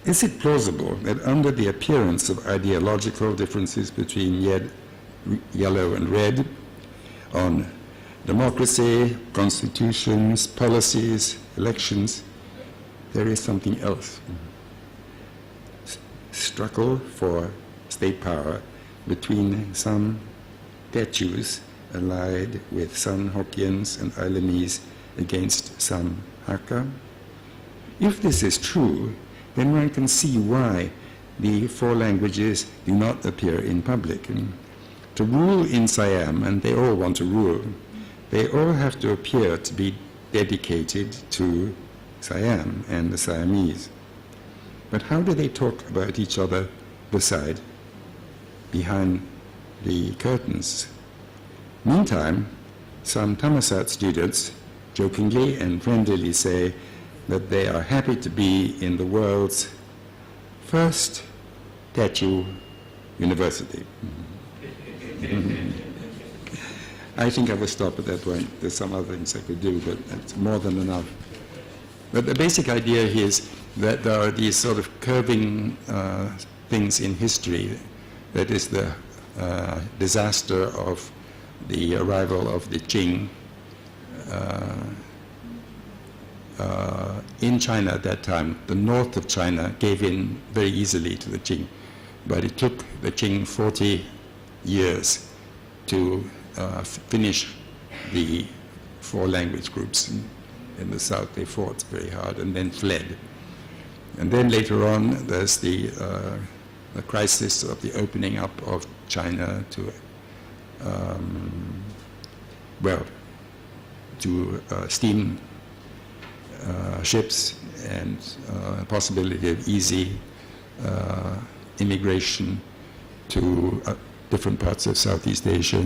Is it plausible that under the appearance of ideological differences between yellow and red on democracy, constitutions, policies, elections, there is something else? Struggle for state power between some Techus allied with some Hokkiens and Islandese against some Hakka? If this is true, then one can see why the four languages do not appear in public. To rule in Siam, and they all want to rule, they all have to appear to be dedicated to Siam and the Siamese. But how do they talk about each other behind the curtains? Meantime, some Thammasat students jokingly and friendlily say that they are happy to be in the world's first Techu University. I think I will stop at that point. There's some other things I could do, but it's more than enough. But the basic idea here is that there are these sort of curving things in history. That is the disaster of the arrival of the Qing in China at that time. The north of China gave in very easily to the Qing, but it took the Qing 40 years to finish the four language groups. In the south, they fought very hard and then fled. And then later on, there's the crisis of the opening up of China to, steam ships and possibility of easy immigration to different parts of Southeast Asia.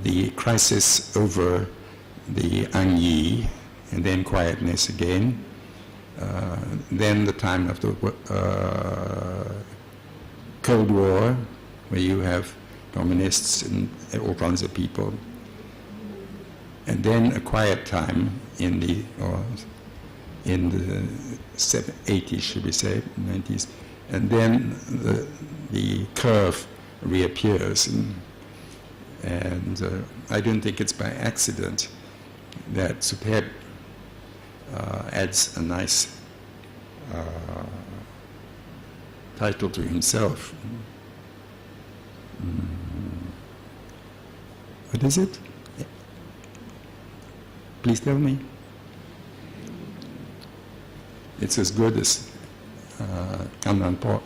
The crisis over the Ang Yi, and then quietness again. Then the time of the Cold War, where you have communists and all kinds of people. And then a quiet time in the 80s, should we say, 90s. And then the curve reappears. And I don't think it's by accident that Suthep adds a nice title to himself. What is it? Please tell me. It's as good as Kamnan Pot.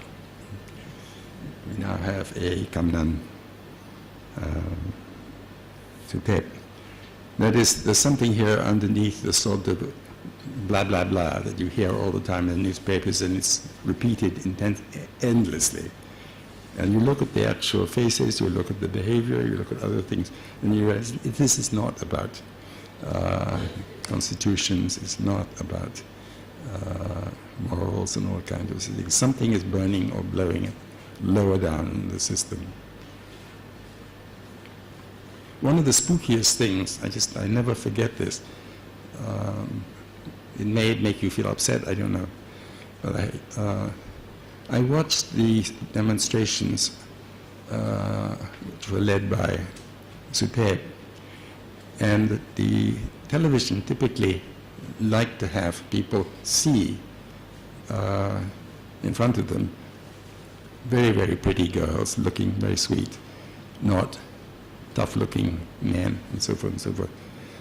We now have a Kamnan Suthep. That is, there's something here underneath the sort of blah, blah, blah that you hear all the time in the newspapers, and it's repeated endlessly. And you look at the actual faces, you look at the behavior, you look at other things, and you realize this is not about constitutions, it's not about morals and all kinds of things. Something is burning or blowing lower down in the system. One of the spookiest things, I never forget this. It may make you feel upset, I don't know. But I watched the demonstrations which were led by Suthep, and the television typically liked to have people see in front of them very, very pretty girls looking very sweet, not tough-looking men, and so forth and so forth.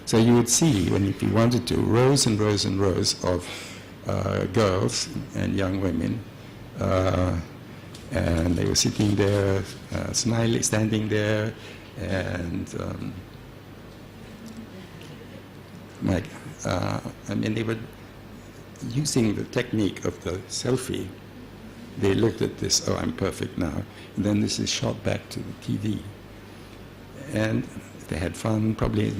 So you would see, if you wanted to, rows and rows and rows of girls and young women, and they were sitting there, smiling, standing there, and like, I mean, they were using the technique of the selfie. They looked at this, oh, I'm perfect now. And then this is shot back to the TV. And they had fun, probably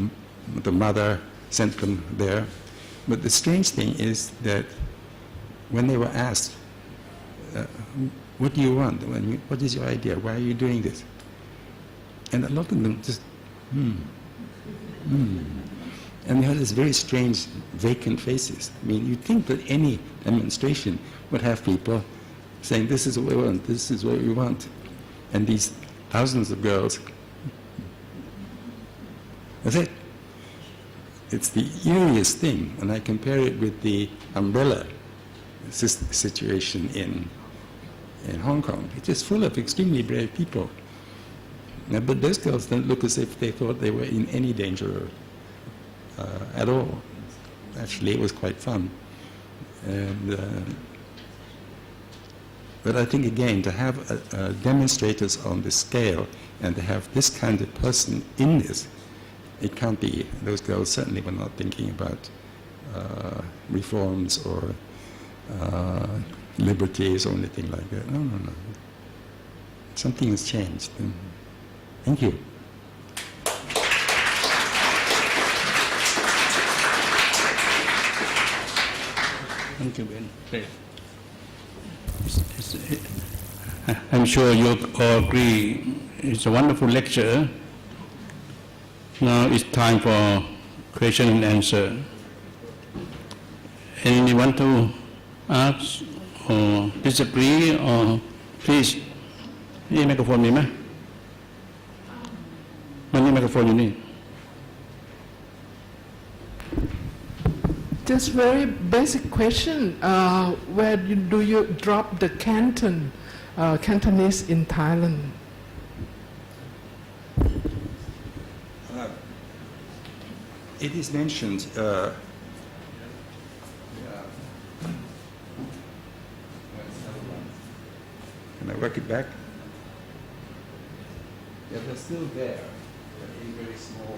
the mother sent them there. But the strange thing is that when they were asked, what do you want? What is your idea? Why are you doing this? And a lot of them just, And they had this very strange, vacant faces. I mean, you'd think that any demonstration would have people saying, this is what we want, this is what we want. And these thousands of girls, that's it. It's the eeriest thing, and I compare it with the umbrella situation in Hong Kong. It's just full of extremely brave people. Now, but those girls don't look as if they thought they were in any danger at all. Actually, it was quite fun. And, but I think, again, to have demonstrators on this scale and to have this kind of person in this, it can't be. Those girls certainly were not thinking about reforms or liberties or anything like that. No. Something has changed. Thank you. Thank you, Ben. Great. I'm sure you all agree it's a wonderful lecture. Now it's time for question and answer. Anyone want to ask or disagree or please? นี่ไมโครโฟนมีไหมมันนี่ไมโครโฟนอยู่นี่ Just very basic question. Where do you drop the Cantonese in Thailand? It is mentioned. Can I work it back? Yeah, they're still there. They're in very small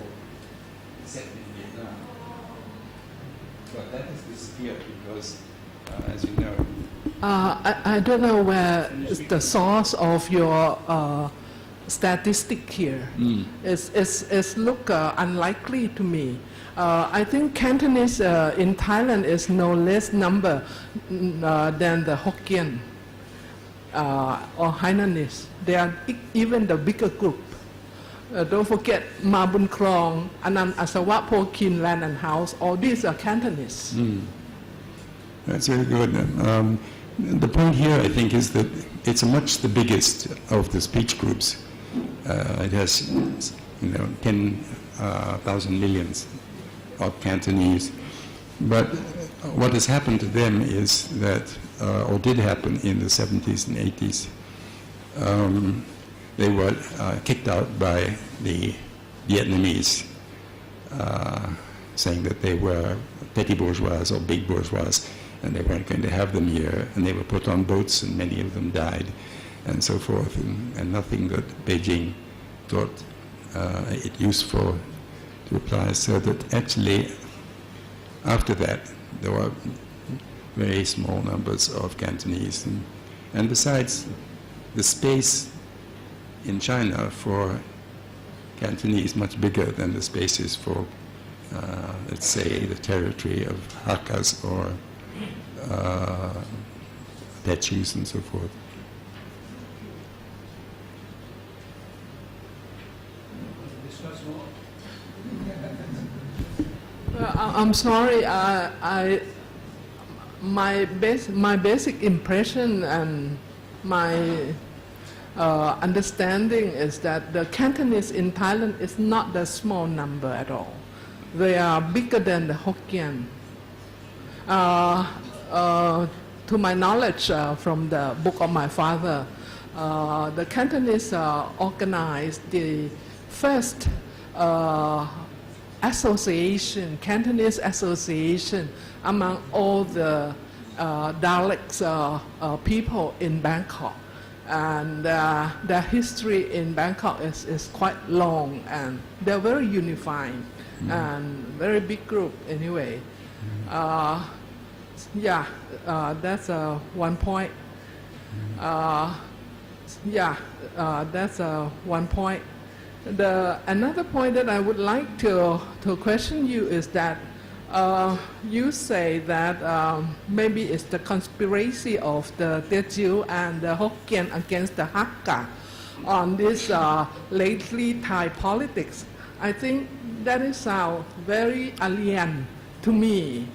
set in Vietnam. But that has disappeared because, as you know, I don't know where is the source of your statistic here. It's look unlikely to me. I think Cantonese in Thailand is no less number than the Hokkien or Hainanese. They are even the bigger group. Don't forget Ma Bun Krong, Anand Asawa, Po Kin, Land and House. All these are Cantonese. That's very good. The point here, I think, is that it's much the biggest of the speech groups. It has, 10,000 millions of Cantonese. But what has happened to them is that, or did happen in the 70s and 80s, they were kicked out by the Vietnamese, saying that they were petty bourgeois or big bourgeois, and they weren't going to have them here, and they were put on boats, and many of them died, and so forth, and nothing that Beijing thought it useful to apply, so that actually, after that, there were very small numbers of Cantonese, and besides, the space in China for Cantonese much bigger than the spaces for, let's say, the territory of Hakkas or Tetchus and so forth. I'm sorry. My basic impression and my understanding is that the Cantonese in Thailand is not a small number at all. They are bigger than the Hokkien. To my knowledge from the book of my father, the Cantonese organized the first association, Cantonese association among all the dialects people in Bangkok. And their history in Bangkok is quite long, and they're very unified. and very big group anyway. That's one point. That's one point. Another point that I would like to question you is that you say that maybe it's the conspiracy of the Teochew and the Hokkien against the Hakka on this lately Thai politics. I think that is sound very alien to me.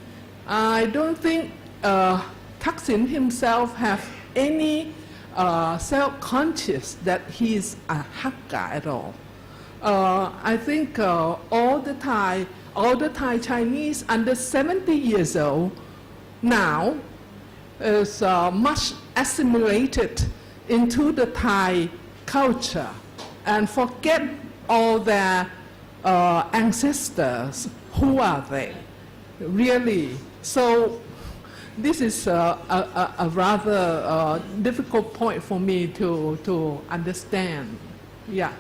I don't think Thaksin himself have any self-conscious that he's a Hakka at all. I think all the Thai Chinese under 70 years old now is much assimilated into the Thai culture and forget all their ancestors. Who are they? Really? So this is a rather difficult point for me to understand. Yeah,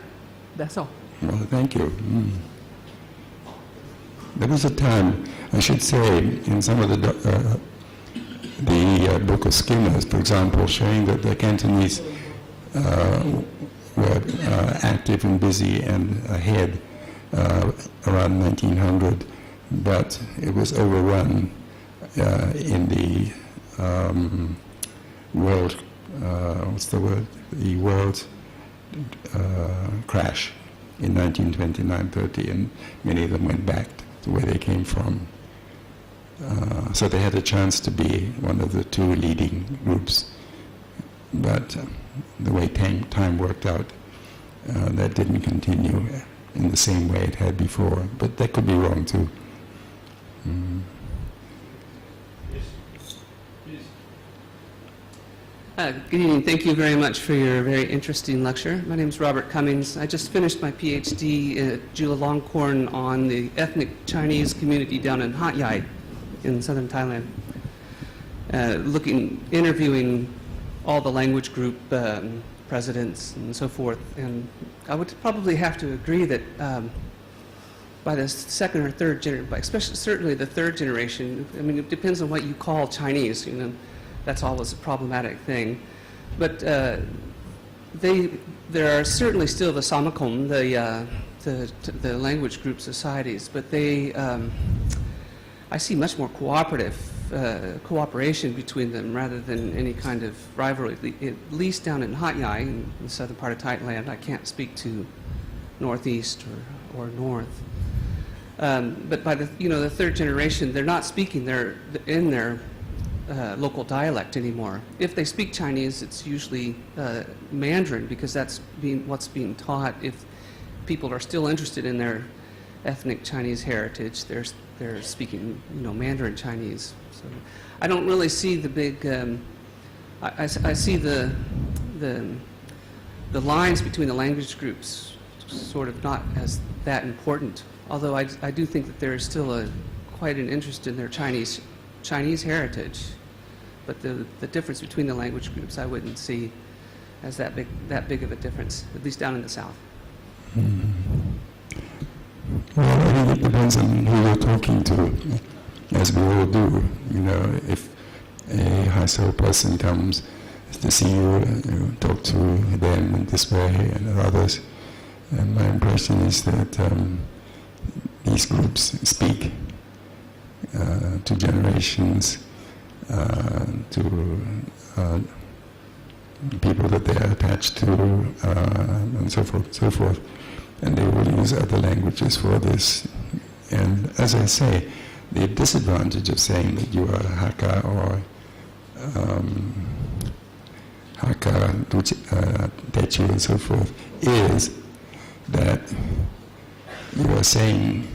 that's all. Well, thank you. There was a time, I should say, in some of the Book of Skinners, for example, showing that the Cantonese were active and busy and ahead around 1900, but it was overrun in the world, the world crash in 1929-30, and many of them went back to where they came from. So they had a chance to be one of the two leading groups. But the way time worked out, that didn't continue in the same way it had before. But that could be wrong too. Good evening. Thank you very much for your very interesting lecture. My name is Robert Cummings. I just finished my PhD at Chulalongkorn on the ethnic Chinese community down in Hat Yai in southern Thailand, interviewing all the language group presidents and so forth. And I would probably have to agree that by the second or third generation, especially certainly the third generation, I mean, it depends on what you call Chinese, you know. That's always a problematic thing. But there are certainly still the Samakom, the language group societies, but I see much more cooperation between them rather than any kind of rivalry, at least down in Hat Yai, in the southern part of Thailand. I can't speak to northeast or north. But by the third generation, they're not speaking in their local dialect anymore. If they speak Chinese, it's usually Mandarin, because that's what's being taught. If people are still interested in their ethnic Chinese heritage, they're speaking Mandarin Chinese. So I don't really see the big. I see the lines between the language groups sort of not as that important. Although I do think that there is still quite an interest in their Chinese heritage, but the difference between the language groups I wouldn't see as that big of a difference, at least down in the south. Well, I think it depends on who you're talking to, as we all do. If a high soul person comes to see you, talk to them in this way and others, and my impression is that these groups speak to generations, to people that they are attached to, and so forth. And they will use other languages for this. And as I say, the disadvantage of saying that you are Hakka or Hakka, Teochew, and so forth, is that you are saying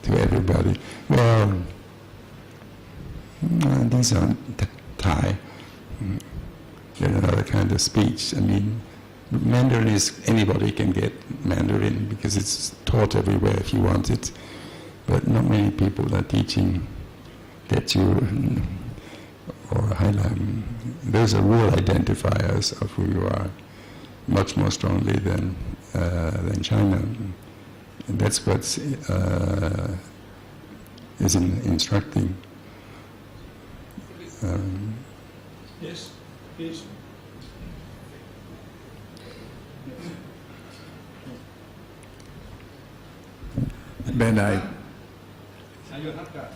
to everybody, well, these aren't Thai. They're another kind of speech. I mean, Mandarin is, anybody can get Mandarin because it's taught everywhere if you want it. But not many people are teaching Teochew or Highland. Those are real identifiers of who you are, much more strongly than China. And that's what is instructing. Yes, please. Ben, Are you a hot guy?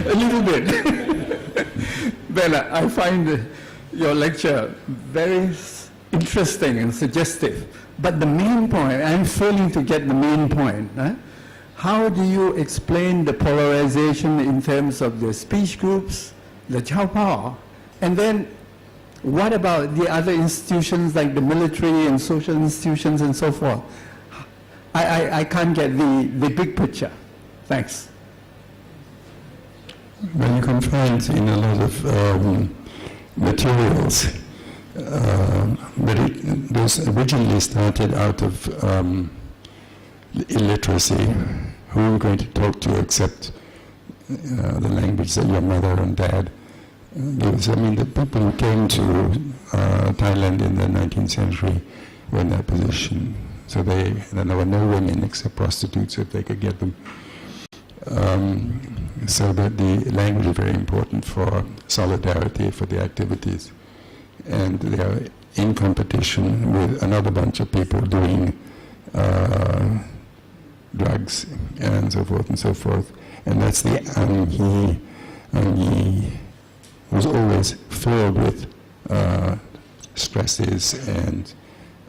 a little bit. Ben, I find your lecture very interesting and suggestive. But the main point, I'm failing to get the main point. How do you explain the polarization in terms of the speech groups, the Chao Pao, and then what about the other institutions like the military and social institutions and so forth? I can't get the big picture. Thanks. Well, you can find in a lot of materials, but it was originally started out of illiteracy. Who are you going to talk to except the language that your mother and dad? Because, I mean, the people who came to Thailand in the 19th century were in that position. So there were no women except prostitutes if they could get them. So that the language is very important for solidarity, for the activities. And they are in competition with another bunch of people doing drugs and so forth and so forth. And that's the Anghi was always filled with stresses and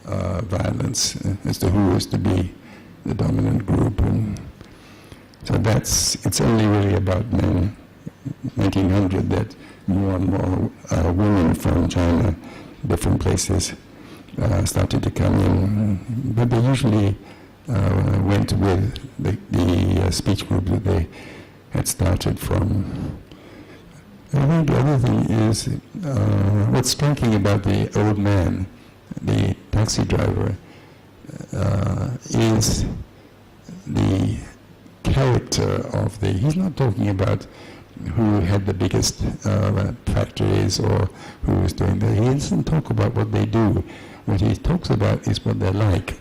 violence as to who is to be the dominant group. And so it's only really about 1900 that more and more women from China, different places, started to come in. But they usually went with the speech group that they had started from. I think the other thing is what's striking about the old man, the taxi driver, is the character of he's not talking about who had the biggest factories or who was doing that. He doesn't talk about what they do. What he talks about is what they're like.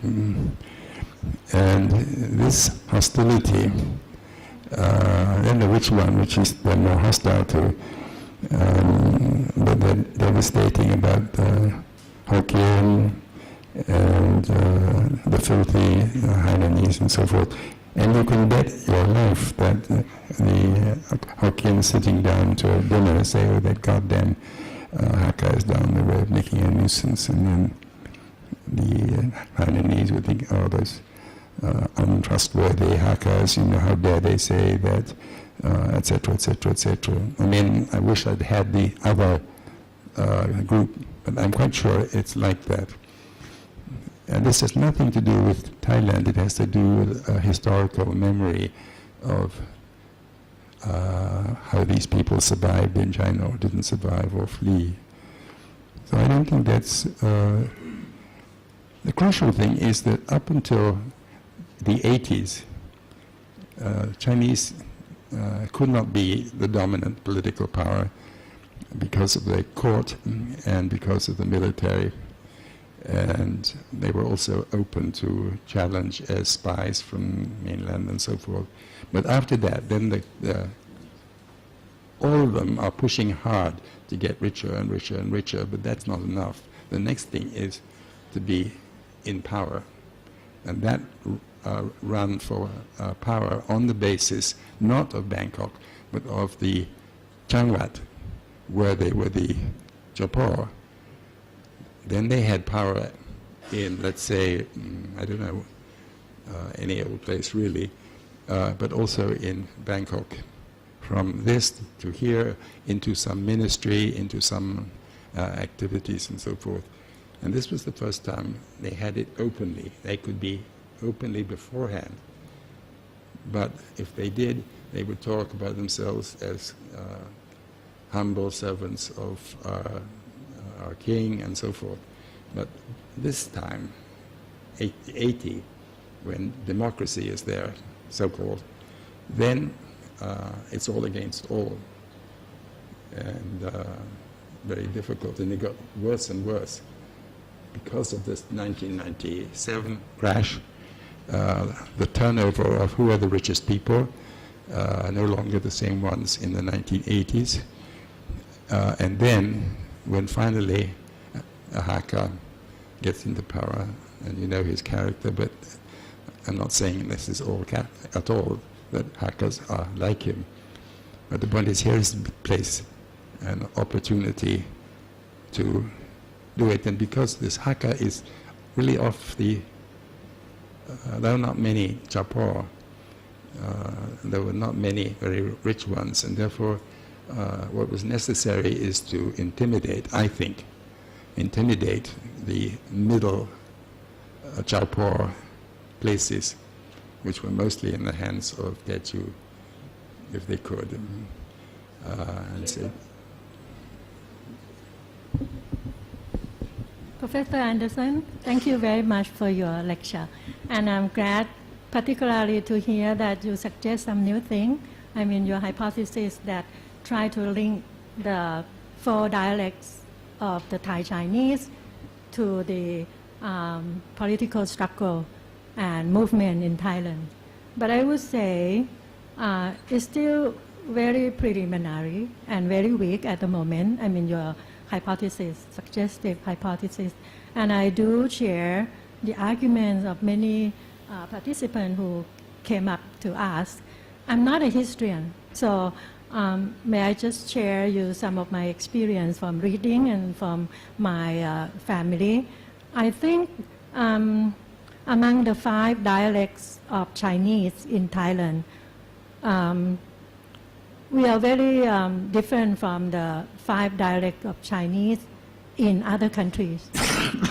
And this hostility, then the rich one, which is they're more hostile to, but they're devastating about Hokkien and the filthy Hainanese and so forth. And you can bet your life that the Hokkien sitting down to a dinner say, oh, that goddamn Hakka is down the road making a nuisance, and then the Hainanese would think, oh, those untrustworthy Hakkas, how dare they say that, etc., etc., etc. I mean, I wish I'd had the other group, but I'm quite sure it's like that. And this has nothing to do with Thailand. It has to do with a historical memory of how these people survived in China or didn't survive or flee. So I don't think that's... the crucial thing is that up until the 80s, Chinese could not be the dominant political power because of the court and because of the military. And they were also open to challenge as spies from mainland and so forth. But after that, then all of them are pushing hard to get richer and richer and richer, but that's not enough. The next thing is to be in power. And that run for power on the basis not of Bangkok, but of the Changwat, where they were the Jopor. Then they had power in, let's say, I don't know, any old place really, but also in Bangkok. From this to here, into some ministry, into some activities and so forth. And this was the first time they had it openly. They could be openly beforehand. But if they did, they would talk about themselves as humble servants of our king and so forth. But this time, 80, when democracy is there, so-called, then it's all against all. And very difficult, and it got worse and worse. because of this 1997 crash, the turnover of who are the richest people no longer the same ones in the 1980s. And then, when finally a hacker gets into power, and you know his character, but I'm not saying this is all at all, that hackers are like him. But the point is, here is the place, an opportunity to do it. And because this hacker is really off the, there are not many Jaipur, there were not many very rich ones, and therefore what was necessary is to intimidate, I think, intimidate the middle Jaipur places, which were mostly in the hands of Teju, if they could. And so Professor Anderson, thank you very much for your lecture. And I'm glad particularly to hear that you suggest some new thing. I mean, your hypothesis that try to link the 4 dialects of the Thai Chinese to the political struggle and movement in Thailand. But I would say it's still very preliminary and very weak at the moment. I mean, your hypothesis, suggestive hypothesis. And I do share the arguments of many participants who came up to ask. I'm not a historian, so may I just share you some of my experience from reading and from my family. I think among the 5 dialects of Chinese in Thailand, we are very different from the 5 dialects of Chinese in other countries.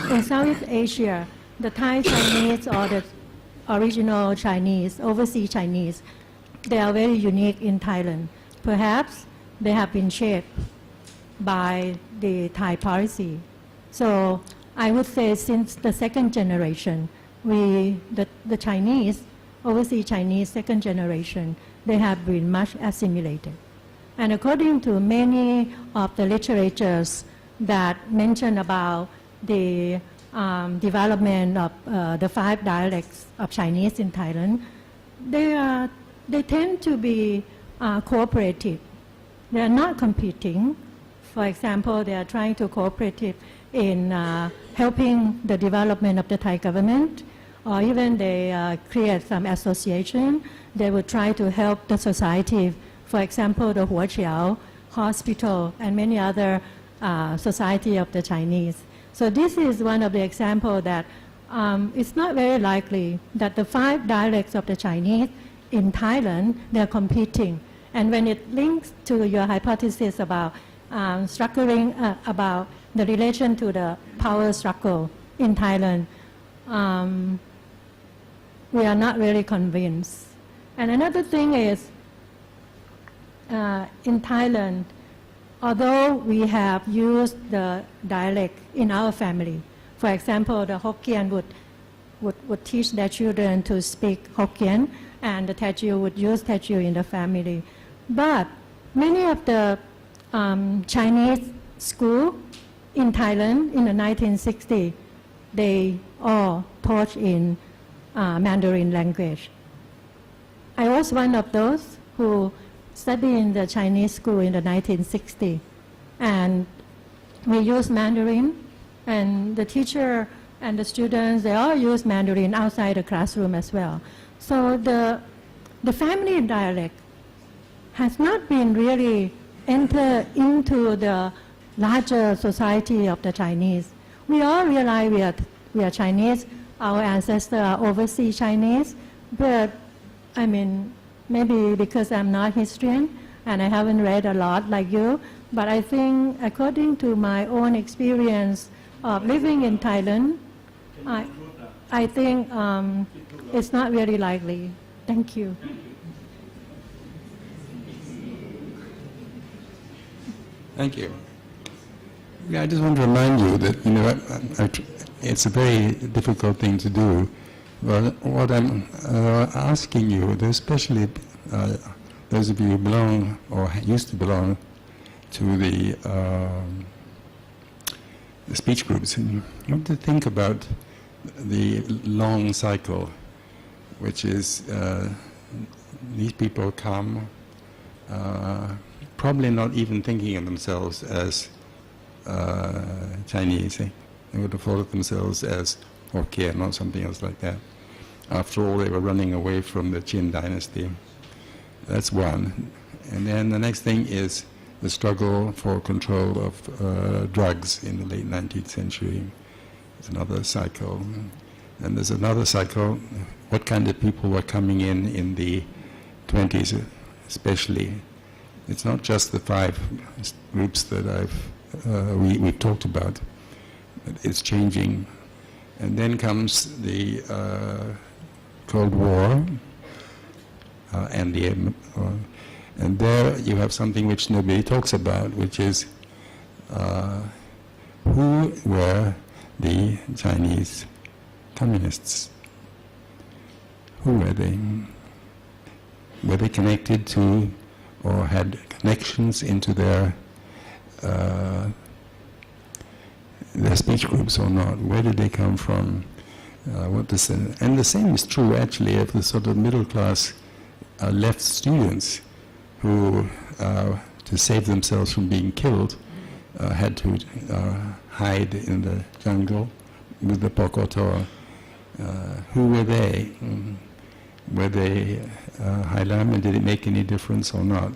In Southeast Asia, the Thai Chinese or the original Chinese, overseas Chinese, they are very unique in Thailand. Perhaps they have been shaped by the Thai policy. So I would say since the 2nd generation, the Chinese, overseas Chinese 2nd generation, they have been much assimilated. And according to many of the literatures that mention about the development of the 5 dialects of Chinese in Thailand, they tend to be cooperative. They are not competing. For example, they are trying to cooperate in helping the development of the Thai government, or even they create some association. They would try to help the society. For example, the Huaqiao Hospital and many other society of the Chinese. So this is one of the examples that it's not very likely that the 5 dialects of the Chinese in Thailand, they're competing. And when it links to your hypothesis about struggling, about the relation to the power struggle in Thailand, we are not really convinced. And another thing is, in Thailand, although we have used the dialect in our family, for example, the Hokkien would teach their children to speak Hokkien, and the Teochew would use Teochew in the family. But many of the Chinese school in Thailand in the 1960s, they all taught in Mandarin language. I was one of those who studied in the Chinese school in the 1960s, and we used Mandarin, and the teacher and the students, they all use Mandarin outside the classroom as well. So the family dialect has not been really entered into the larger society of the Chinese. We all realize we are Chinese, our ancestors are overseas Chinese, but I mean, maybe because I'm not historian and I haven't read a lot like you, but I think according to my own experience of living in Thailand, I think it's not very likely. Thank you. Thank you. Yeah, I just want to remind you that, you know, it's a very difficult thing to do. But what I'm asking you, especially those of you who belong or used to belong to the the speech groups. And you have to think about the long cycle, which is these people come probably not even thinking of themselves as Chinese. They would have thought of themselves as Hokkien or something else like that. After all, they were running away from the Qin dynasty. That's one. And then the next thing is the struggle for control of drugs in the late 19th century. It's another cycle. And there's another cycle, what kind of people were coming in the 20s especially. It's not just the 5 groups that we've talked about. It's changing. And then comes the Cold War, and there you have something which nobody talks about, which is who were the Chinese communists? Who were they? Were they connected to or had connections into their speech groups or not? Where did they come from? And the same is true actually of the sort of middle class left students who, to save themselves from being killed, had to hide in the jungle with the Pokotor. Who were they? Were they High Lama? Did it make any difference or not?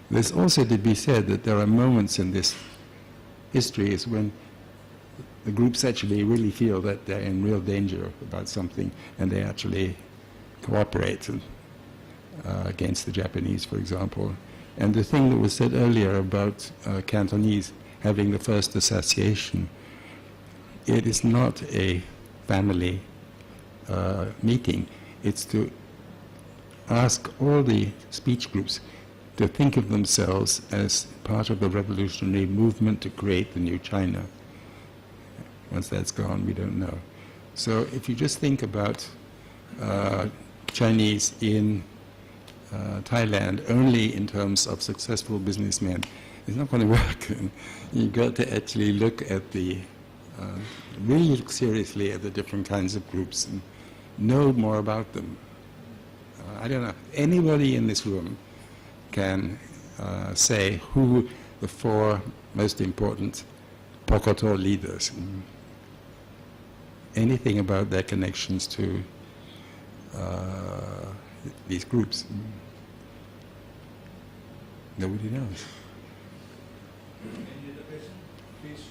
There's also to be said that there are moments in this history is when the groups actually really feel that they're in real danger about something, and they actually cooperate against the Japanese, for example. And the thing that was said earlier about Cantonese having the first association, it is not a family meeting. It's to ask all the speech groups to think of themselves as part of the revolutionary movement to create the new China. Once that's gone, we don't know. So if you just think about Chinese in Thailand only in terms of successful businessmen, it's not going to work. You've got to actually look at really look seriously at the different kinds of groups and know more about them. I don't know. Anybody in this room can say who the 4 most important Pokotor leaders, anything about their connections to these groups. Nobody knows. Any other question? Please.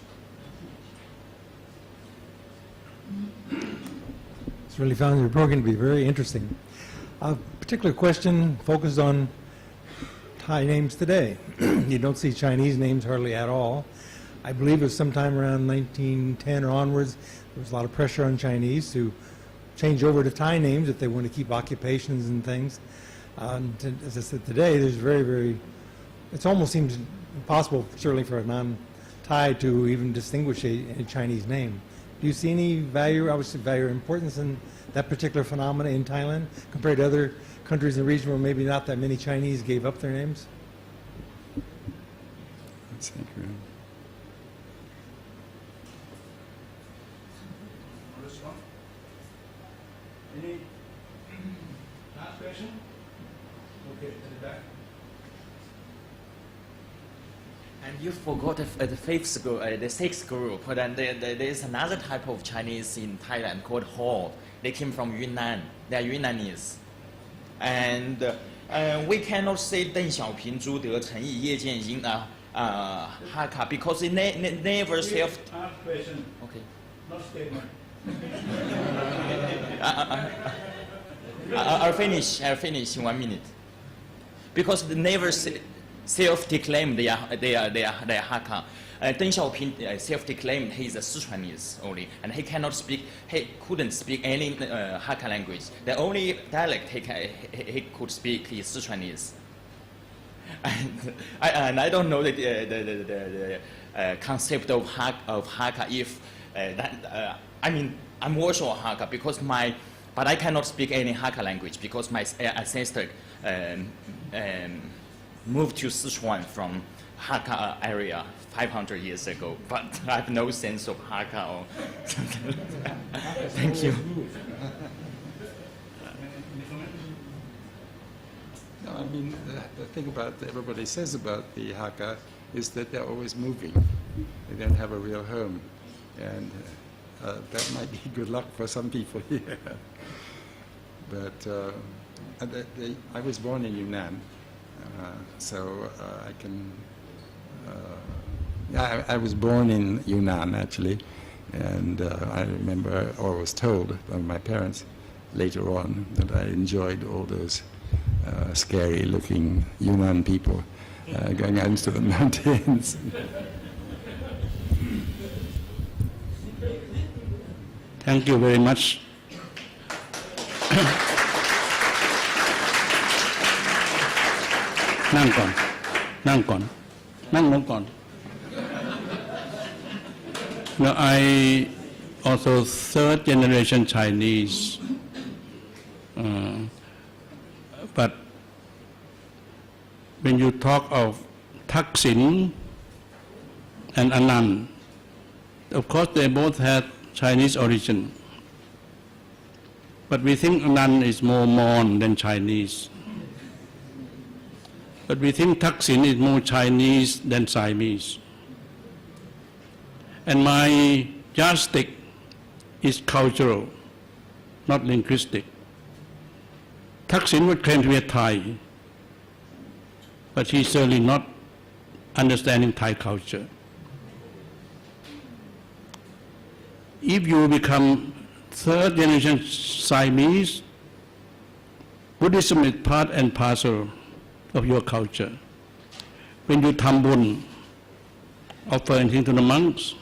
It's really found your program to be very interesting. A particular question focused on Thai names today. You don't see Chinese names hardly at all. I believe it was sometime around 1910 or onwards, there was a lot of pressure on Chinese to change over to Thai names if they want to keep occupations and things. As I said today, there's it almost seems impossible, certainly for a non-Thai, to even distinguish a Chinese name. Do you see any value or importance in that particular phenomena in Thailand compared to other countries in the region where maybe not that many Chinese gave up their names? Thank you. Any last question? Okay, at the back. And you forgot the 5th group, the 6th group. Then there is another type of Chinese in Thailand called Ho. They came from Yunnan. They are Yunnanese. And we cannot say Deng Xiaoping, Zhu De, Chen Yi, Ye Jianying, Hakka, because they never self. Ask question, Okay. not statement. I'll finish in 1 minute. Because they never self-declared they are Hakka. Deng Xiaoping self-declared he is a Sichuanese only, and he couldn't speak any Hakka language. The only dialect he could speak is Sichuanese. And I don't know the concept of Hakka. If I'm also Hakka because but I cannot speak any Hakka language because my ancestor moved to Sichuan from Hakka area 500 years ago, but I have no sense of Hakka or something like that. Thank you. No, I mean, the thing about everybody says about the Hakka is that they're always moving. They don't have a real home. And that might be good luck for some people here. But I was born in Yunnan, so I can... I was born in Yunnan, actually, and I remember, or was told by my parents later on, that I enjoyed all those scary-looking Yunnan people going out into the mountains. Thank you very much.นั่งก่อน นั่งลงก่อน Now I also third generation Chinese, but when you talk of Thaksin and Anand, of course they both had Chinese origin, but we think Anand is more Mon than Chinese. But we think Thaksin is more Chinese than Siamese. And my yardstick is cultural, not linguistic. Thaksin would claim to be a Thai, but he's certainly not understanding Thai culture. If you become third generation Siamese, Buddhism is part and parcel of your culture. When you tambun, offer anything to the monks,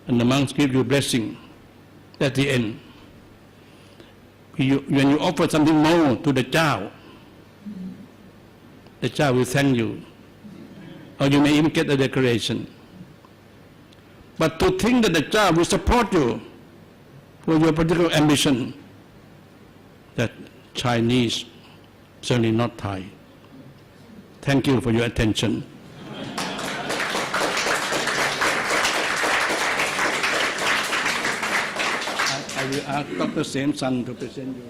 and the monks give you blessing at the end. When you offer something more to the Chao, the Chao will thank you, or you may even get a decoration. But to think that the Chao will support you for your particular ambition, that Chinese, certainly not Thai. Thank you for your attention. I will ask Dr. Sem San to present you.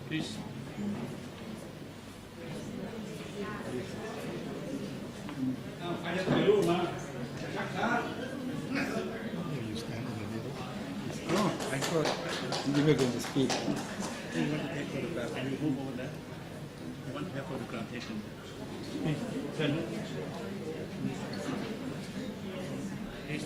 Please. Oh, I thought you were going to speak. You want to take photograph? Can you move over there? You want to have photograph taken? Please, turn. Please.